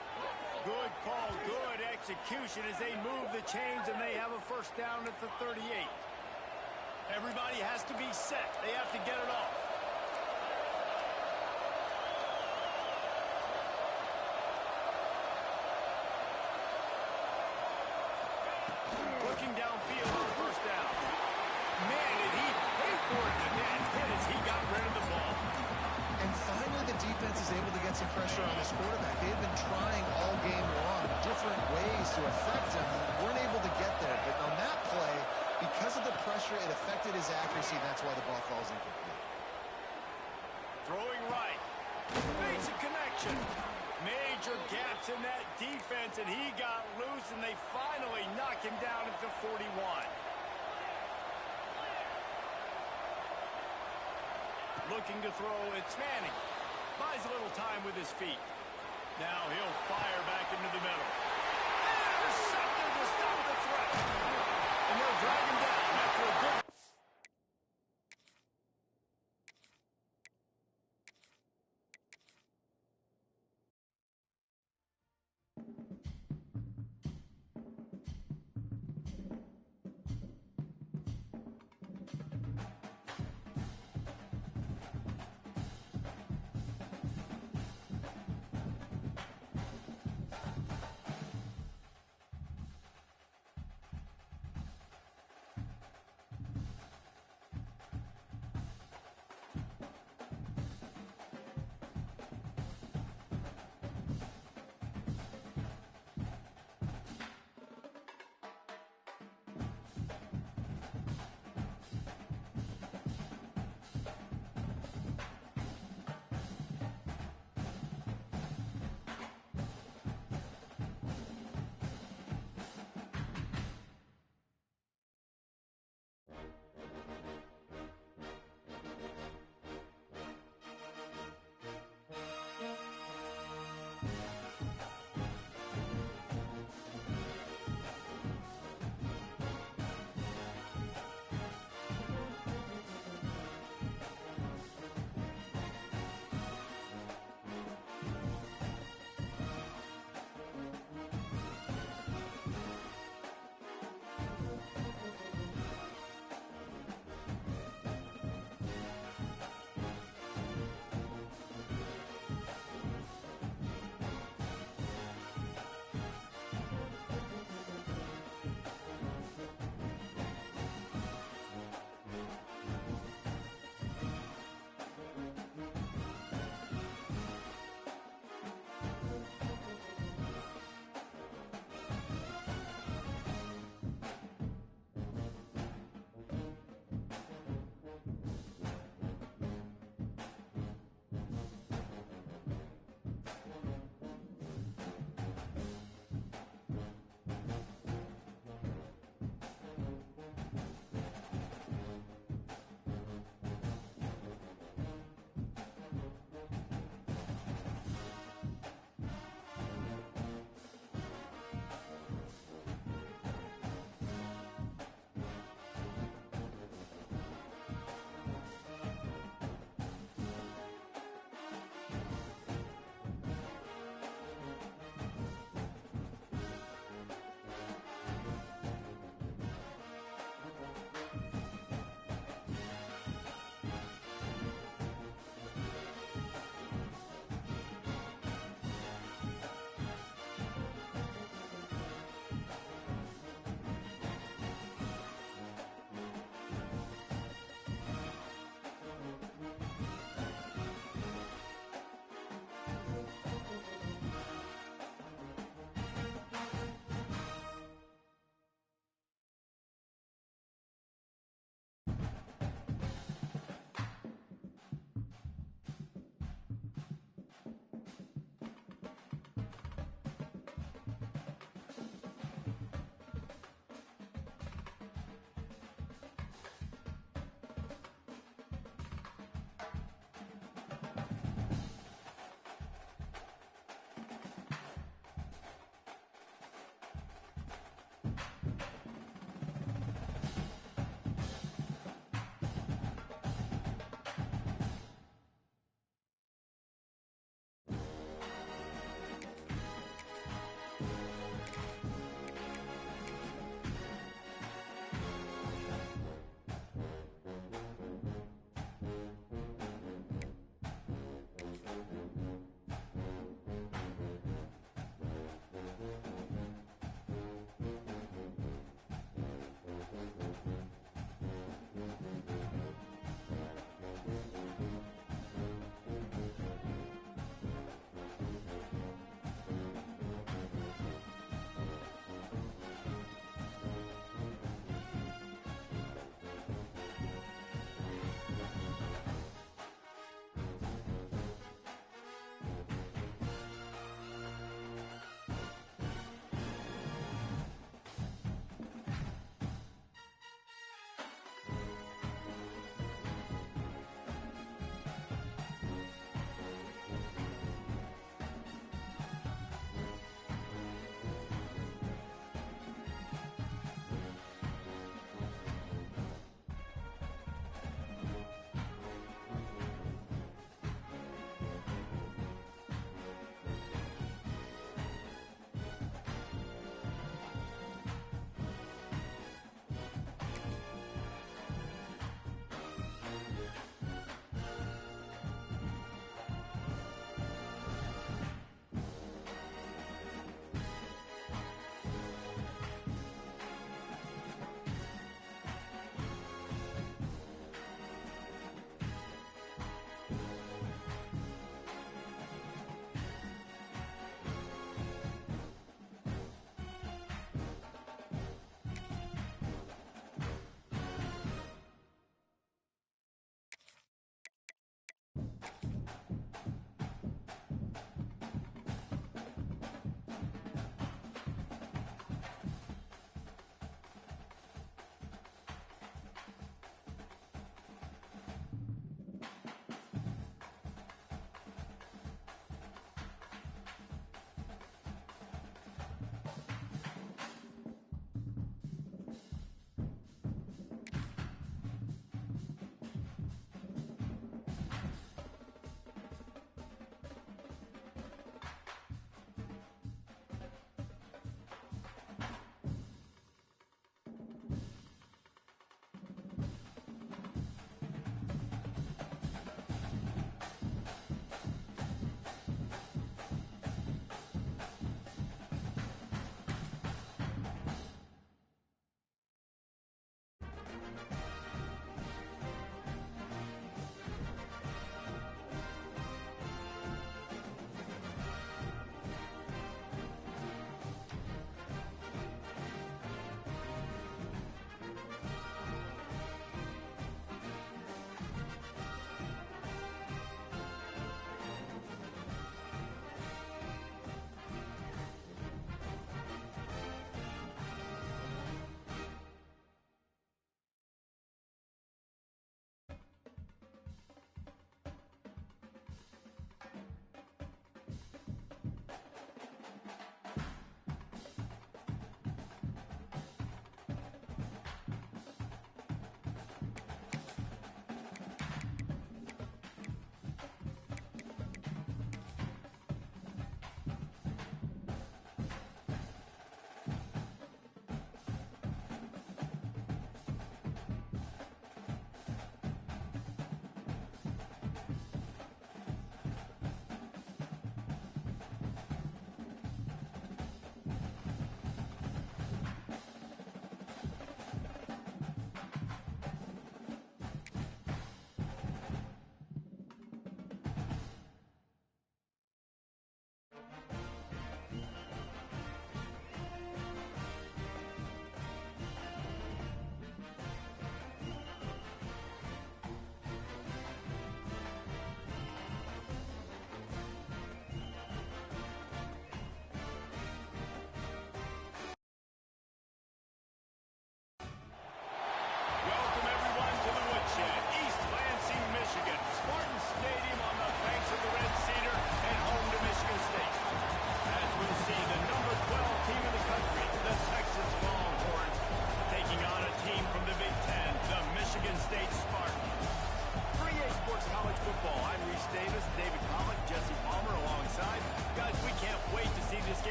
S5: Good call, good execution as they move the chains and they have a first down at the 38. Everybody has to be set. They have to get it off. Looking downfield on first down. Man, did he wait for it to get hit as he got rid of the ball.
S7: And finally, the defense is able to get some pressure on this quarterback. They've been trying all game long, different ways to affect him. Weren't able to get there. But on that play, because of the pressure, it affected his accuracy. That's why the ball falls incomplete.
S5: Throwing right. Basic connection. Major gaps in that defense, and he got loose, and they finally knock him down at the 41. Looking to throw, it's Manning. Buys a little time with his feet. Now he'll fire back into the middle. Intercepted to stop the threat. And they'll drag him down after a good...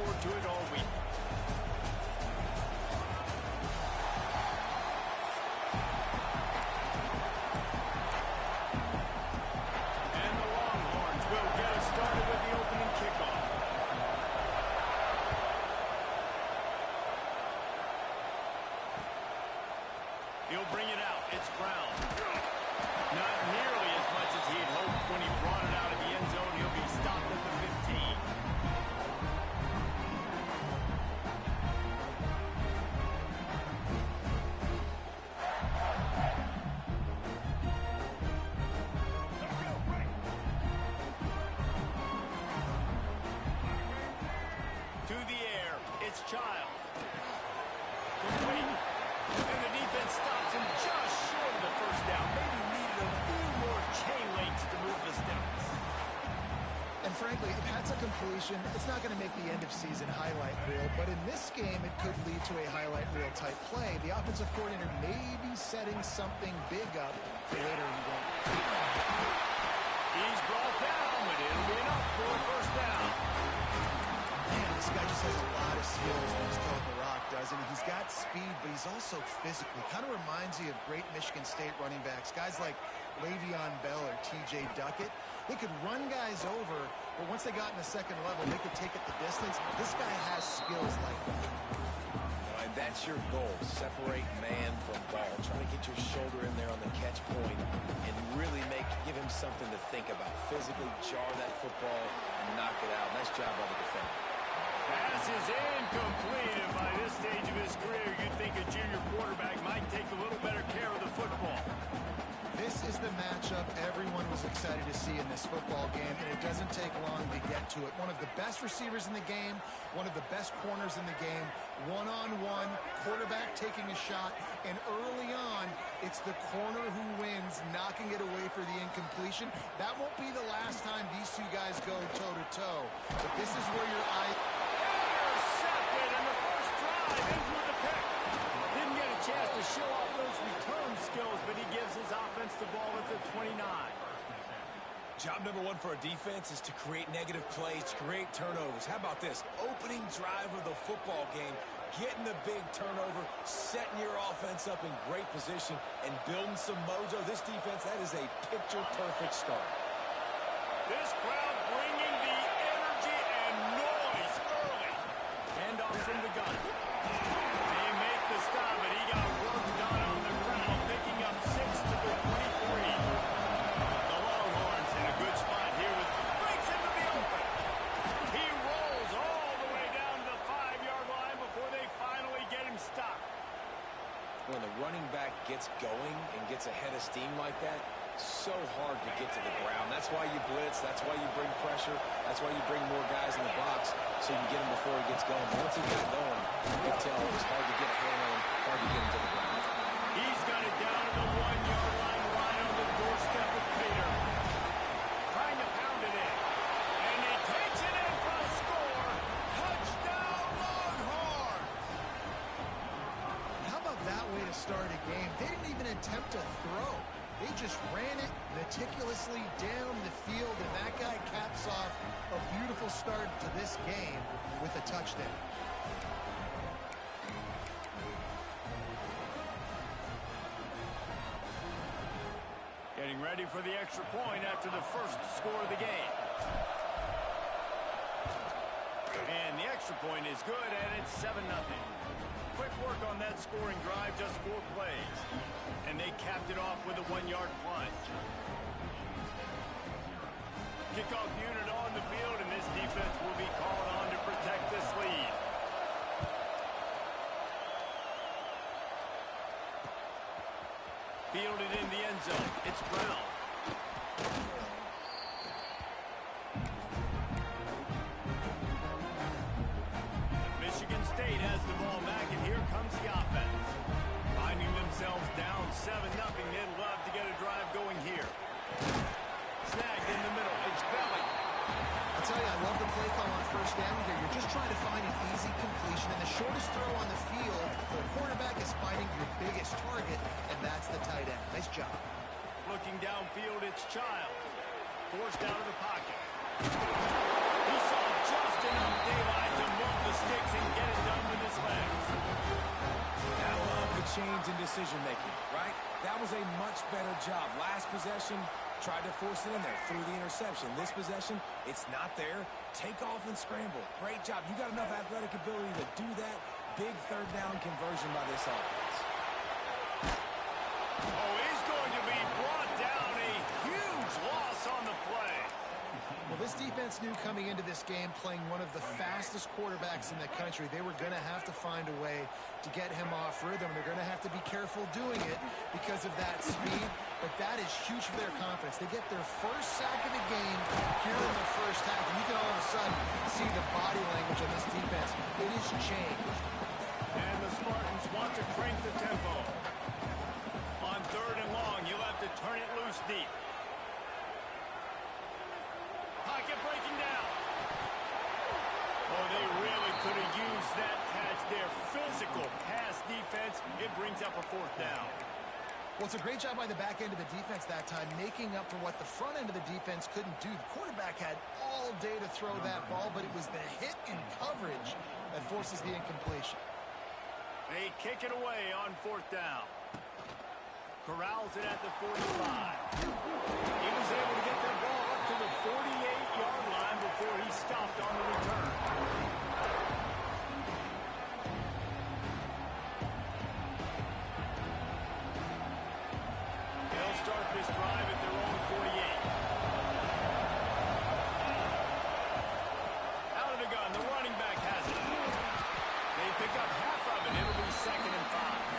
S5: forward to it all week. And the Longhorns will get us started with the opening kickoff. He'll bring it out. It's Brown. Not nearly as much as he had hoped when he brought it out of the end zone. He'll be stopped at the 15. To the air. It's Childs. Complete. And the defense stops him just short of the first down. Maybe needed a few more chain links to move the sticks.
S7: And frankly, if that's a completion, it's not going to make the end of season highlight reel. But in this game, it could lead to a highlight reel type play. The offensive coordinator may be setting something big up for later in the game.
S5: He's brought down, but it'll be enough for a first down.
S7: Man, this guy just has a lot of skills when he's throwing the rock, doesn't he? He's got speed, but he's also physical. Kind of reminds you of great Michigan State running backs. Guys like Le'Veon Bell or T.J. Duckett. They could run guys over, but once they got in the second level, they could take it the distance. This guy has skills like that.
S6: And that's your goal. Separate man from ball. Try to get your shoulder in there on the catch point and really give him something to think about. Physically jar that football and knock it out. Nice job by the defender.
S5: Pass is incomplete, and by this stage of his career, you'd think a junior quarterback might take a little better care of the football.
S7: This is the matchup everyone was excited to see in this football game, and it doesn't take long to get to it. One of the best receivers in the game, one of the best corners in the game, one-on-one, quarterback taking a shot, and early on, it's the corner who wins, knocking it away for the incompletion. That won't be the last time these two guys go toe-to-toe, but this is where your eye...
S5: Intercepted, and the first drive in through the pick. Didn't get a chance to show off those return skills, but he gives his offense the ball at the 29.
S6: Job number one for a defense is to create negative plays, to create turnovers. How about this? Opening drive of the football game, getting the big turnover, setting your offense up in great position, and building some mojo. This defense, that is a picture-perfect start.
S5: This crowd bringing the energy and noise early. Handoff from the gun. They make the stop, but he got worked on the ground, picking up 6 to the 23. The Longhorns in a good spot here with breaks into the open. He rolls all the way down to the 5-yard line before they finally get him stopped.
S6: When the running back gets going and gets ahead of steam like that, so hard to get to the ground. That's why you blitz. That's why you bring pressure. That's why you bring more guys in the box so you can get him before he gets going. Once he got going, you can tell it was hard to get a hand on him, hard to get him to the ground.
S5: He's got it down to the 1-yard line, right on the doorstep of Peter. Trying to pound it in. And he takes it in for a score. Touchdown, Longhorns!
S7: How about that way to start a game? They didn't even attempt to throw. They just ran it meticulously down the field, and that guy caps off a beautiful start to this game with a touchdown.
S5: Getting ready for the extra point after the first score of the game. And the extra point is good, and it's 7-0. Quick work on that scoring drive, just 4 plays. And they capped it off with a 1-yard plunge. Kickoff unit on the field, and this defense will be called on to protect this lead. Fielded in the end zone. It's Brown. Michigan State has the ball back, and here comes the offense. Finding themselves down 7-0. They'd love to get a drive going here. Snagged in the middle. It's Belly.
S7: I'll tell you, I love the play call on first down here. You're just trying to find an easy completion, and the shortest throw on the field, the quarterback is finding your biggest target, and that's the tight end. Nice job.
S5: Looking downfield, it's Childs. Forced out of the pocket. He saw just enough daylight to move
S6: decision-making, right? That was a much better job. Last possession, tried to force it in there through the interception. This possession, it's not there. Take off and scramble. Great job. You got enough athletic ability to do that. Big third down conversion by this offense.
S5: Oh, he's going to be brought down. A huge loss on the play.
S7: Well, this defense knew coming into this game, playing one of the fastest quarterbacks in the country, they were going to have to find a way to get him off rhythm. They're going to have to be careful doing it because of that speed, but that is huge for their confidence. They get their first sack of the game here in the first half, and you can all of a sudden see the body language of this defense. It has changed.
S5: And the Spartans want to crank the tempo. On 3rd and long, you'll have to turn it loose deep. Pocket breaking down. Oh, they really could have used that catch there. Physical pass defense. It brings up a 4th down.
S7: Well, it's a great job by the back end of the defense that time, making up for what the front end of the defense couldn't do. The quarterback had all day to throw that ball, but it was the hit in coverage that forces the incompletion.
S5: They kick it away on 4th down. Corrals it at the 45. He was able to get that ball up to the 48-yard line before he stopped on the return. They'll start this drive at their own 48. Out of the gun, the running back has it. They pick up half of it. It'll be 2nd and 5.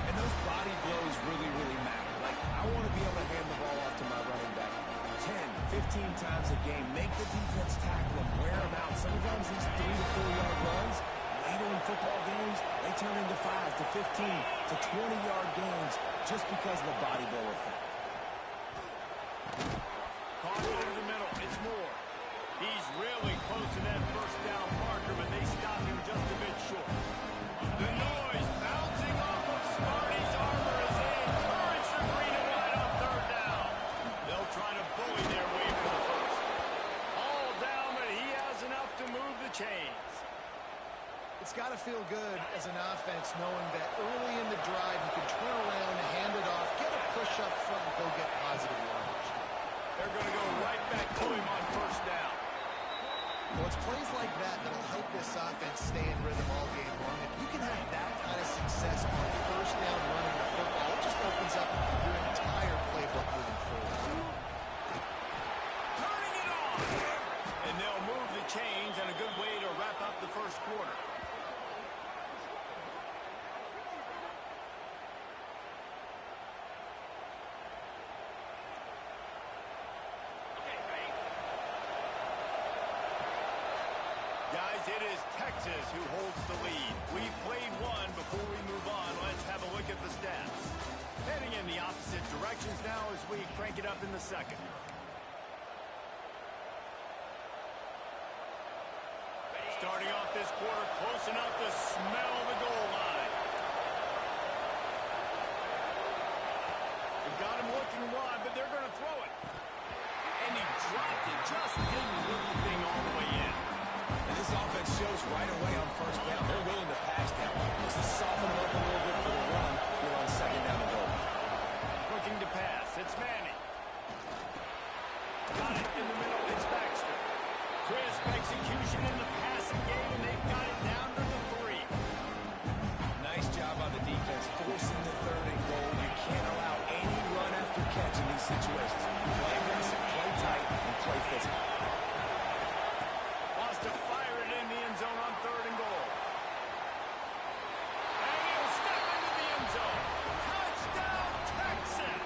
S6: And those body blows really, really matter. Like, I want to be able to hand the ball off to my running back 10, 15 times a game. Make the defense tackle him, wear him out. Sometimes these 3 to 4 yard runs, later in football games, they turn into 5 to 15 to 20-yard games just because of the body blow effect.
S5: Caught over the middle. It's Moore. He's really close to that 1st down marker, but they stop him just a bit short. The noise bouncing off of Smarty's armor as they encourage the green and white on 3rd down. They'll try to bully their way for the 1st. All down, but he has enough to move the chains.
S7: It's got to feel good as an offense knowing that early in the drive you can turn around, hand it off, get a push up front, and go get positive yardage.
S5: They're going to go right back to him on 1st down.
S7: Well, it's plays like that that'll help this offense stay in rhythm all game long. If you can have that kind of success on 1st down running the football, it just opens up your entire playbook moving forward.
S5: Turning it on! And they'll move the chains, and a good way to wrap up the 1st quarter. Guys, it is Texas who holds the lead. We've played one. Before we move on, let's have a look at the stats. Heading in the opposite directions now as we crank it up in the 2nd. Starting off this quarter close enough to smell the goal line. They've got him looking wide, but they're going to throw it. And he dropped it, just didn't whip the thing all the way in.
S6: And this offense shows right away on 1st down. They're willing to pass down. This is soften them up a little bit for the run here on 2nd down and goal.
S5: Looking to pass. It's Manning. Got it in the middle. It's Baxter. Crisp execution in the passing game, and they've got it down to the 3.
S6: Nice job by the defense, forcing the 3rd and goal. You can't allow any run after catch in these situations. Play aggressive, play tight, and play physical.
S5: Wants to fire it in the end zone on 3rd and goal. And he'll step into the end zone. Touchdown, Texas!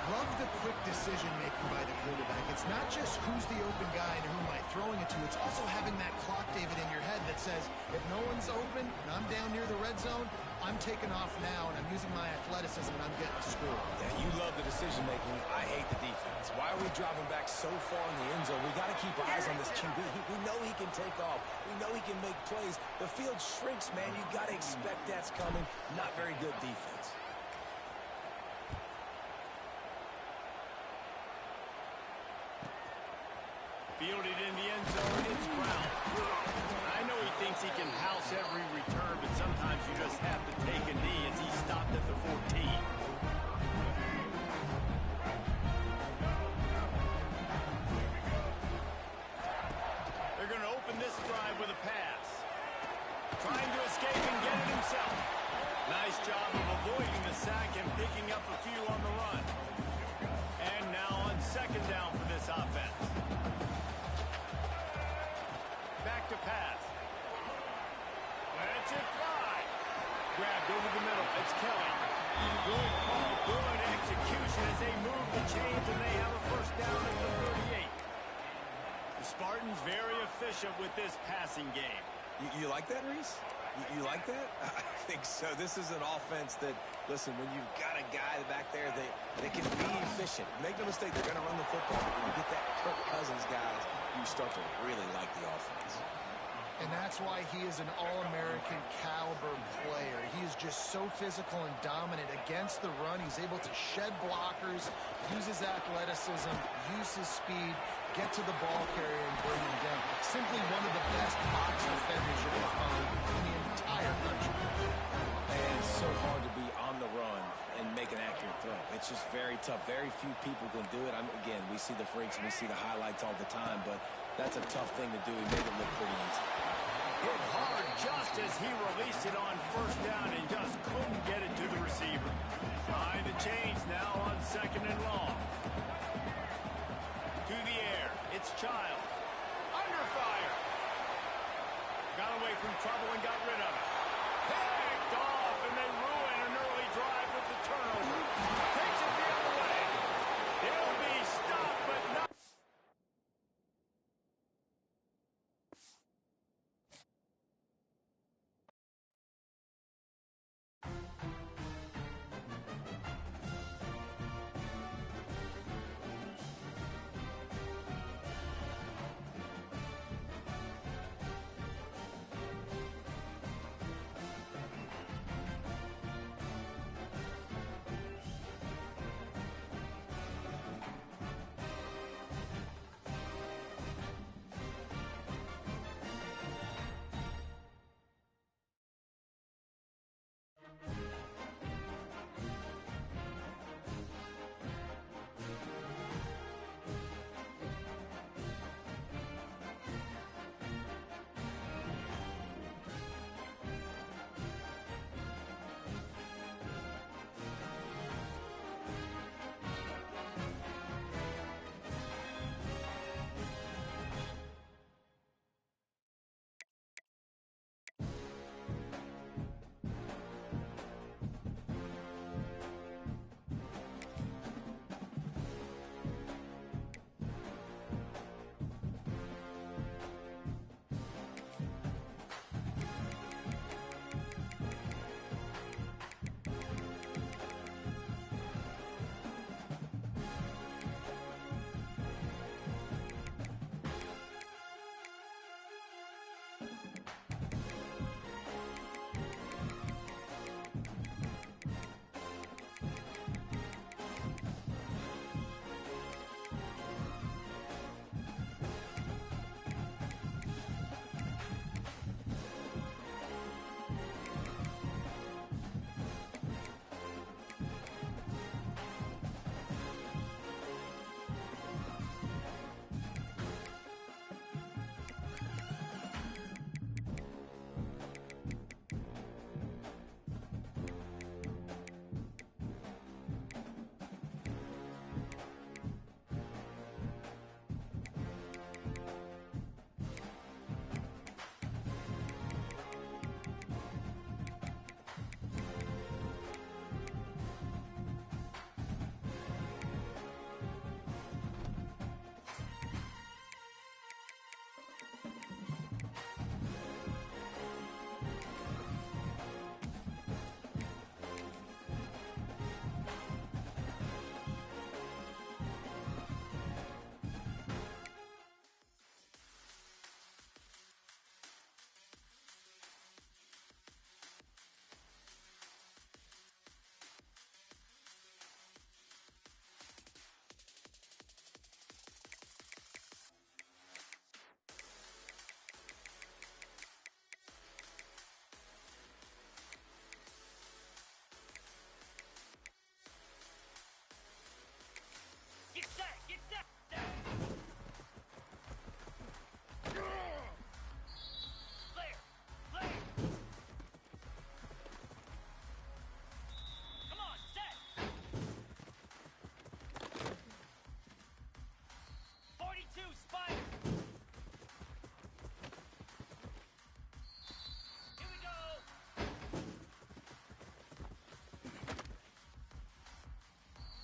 S7: Love the quick decision-making by the quarterback. It's not just who's the open guy and who am I throwing it to. It's also having that clock, David, in your head that says, if no one's open and I'm down near the red zone, I'm taking off now and I'm using my athleticism and I'm getting a score.
S6: Yeah, you love the decision-making. I hate the defense. Why are we dropping back so far in the end zone? We got to keep eyes on this QB. We know he can take off. We know he can make plays. The field shrinks, man. You got to expect that's coming. Not very good defense.
S5: Fielded in the end zone, it's Brown. I know he thinks he can house every return, but sometimes you just have to take a knee as he stopped at the 14. They're going to open this drive with a pass. Trying to escape and get it himself. Nice job of avoiding the sack and picking up a few on the run. And now on second down for this offense. Back to pass. Let's it fly. Grabbed over the middle. It's Kelly. Good call, good execution as they move the chains and they have a first down at the 38. The Spartans very efficient with this passing game.
S6: You like that, Reese? You like that? I think so. This is an offense that, listen, when you've got a guy back there, they can be efficient. Make no mistake, they're going to run the football. But when you get that Kirk Cousins, guys, you start to really like the offense.
S7: And that's why he is an All-American caliber player. He is just so physical and dominant against the run. He's able to shed blockers, use his athleticism, use his speed, get to the ball carrier and bring him down. Simply one of the best box defenders you're going to find in the entire country.
S6: And it's so hard to be on the run and make an accurate throw. It's just very tough. Very few people can do it. Again, we see the freaks and we see the highlights all the time, but that's a tough thing to do. He made it look pretty easy.
S5: Hit hard just as he released it on first down and just couldn't get it to the receiver. Behind the chains now on second and long. To the air. It's Childs. Under fire. Got away from trouble and got rid of it. Picked off, and they ruin an early drive with the turnover. Takes it the other way. He'll be stopped, but not. 2, Spider. Here we go.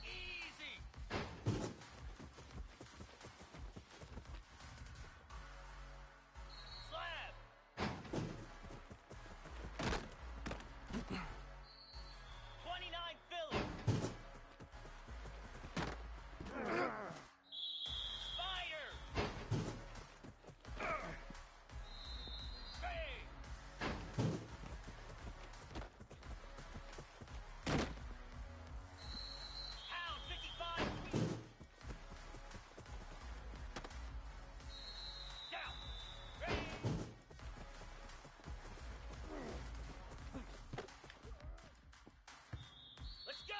S5: Easy. Slab. 29 Philly. Spider. Bang. Pound 55. Down. Ready. Let's go!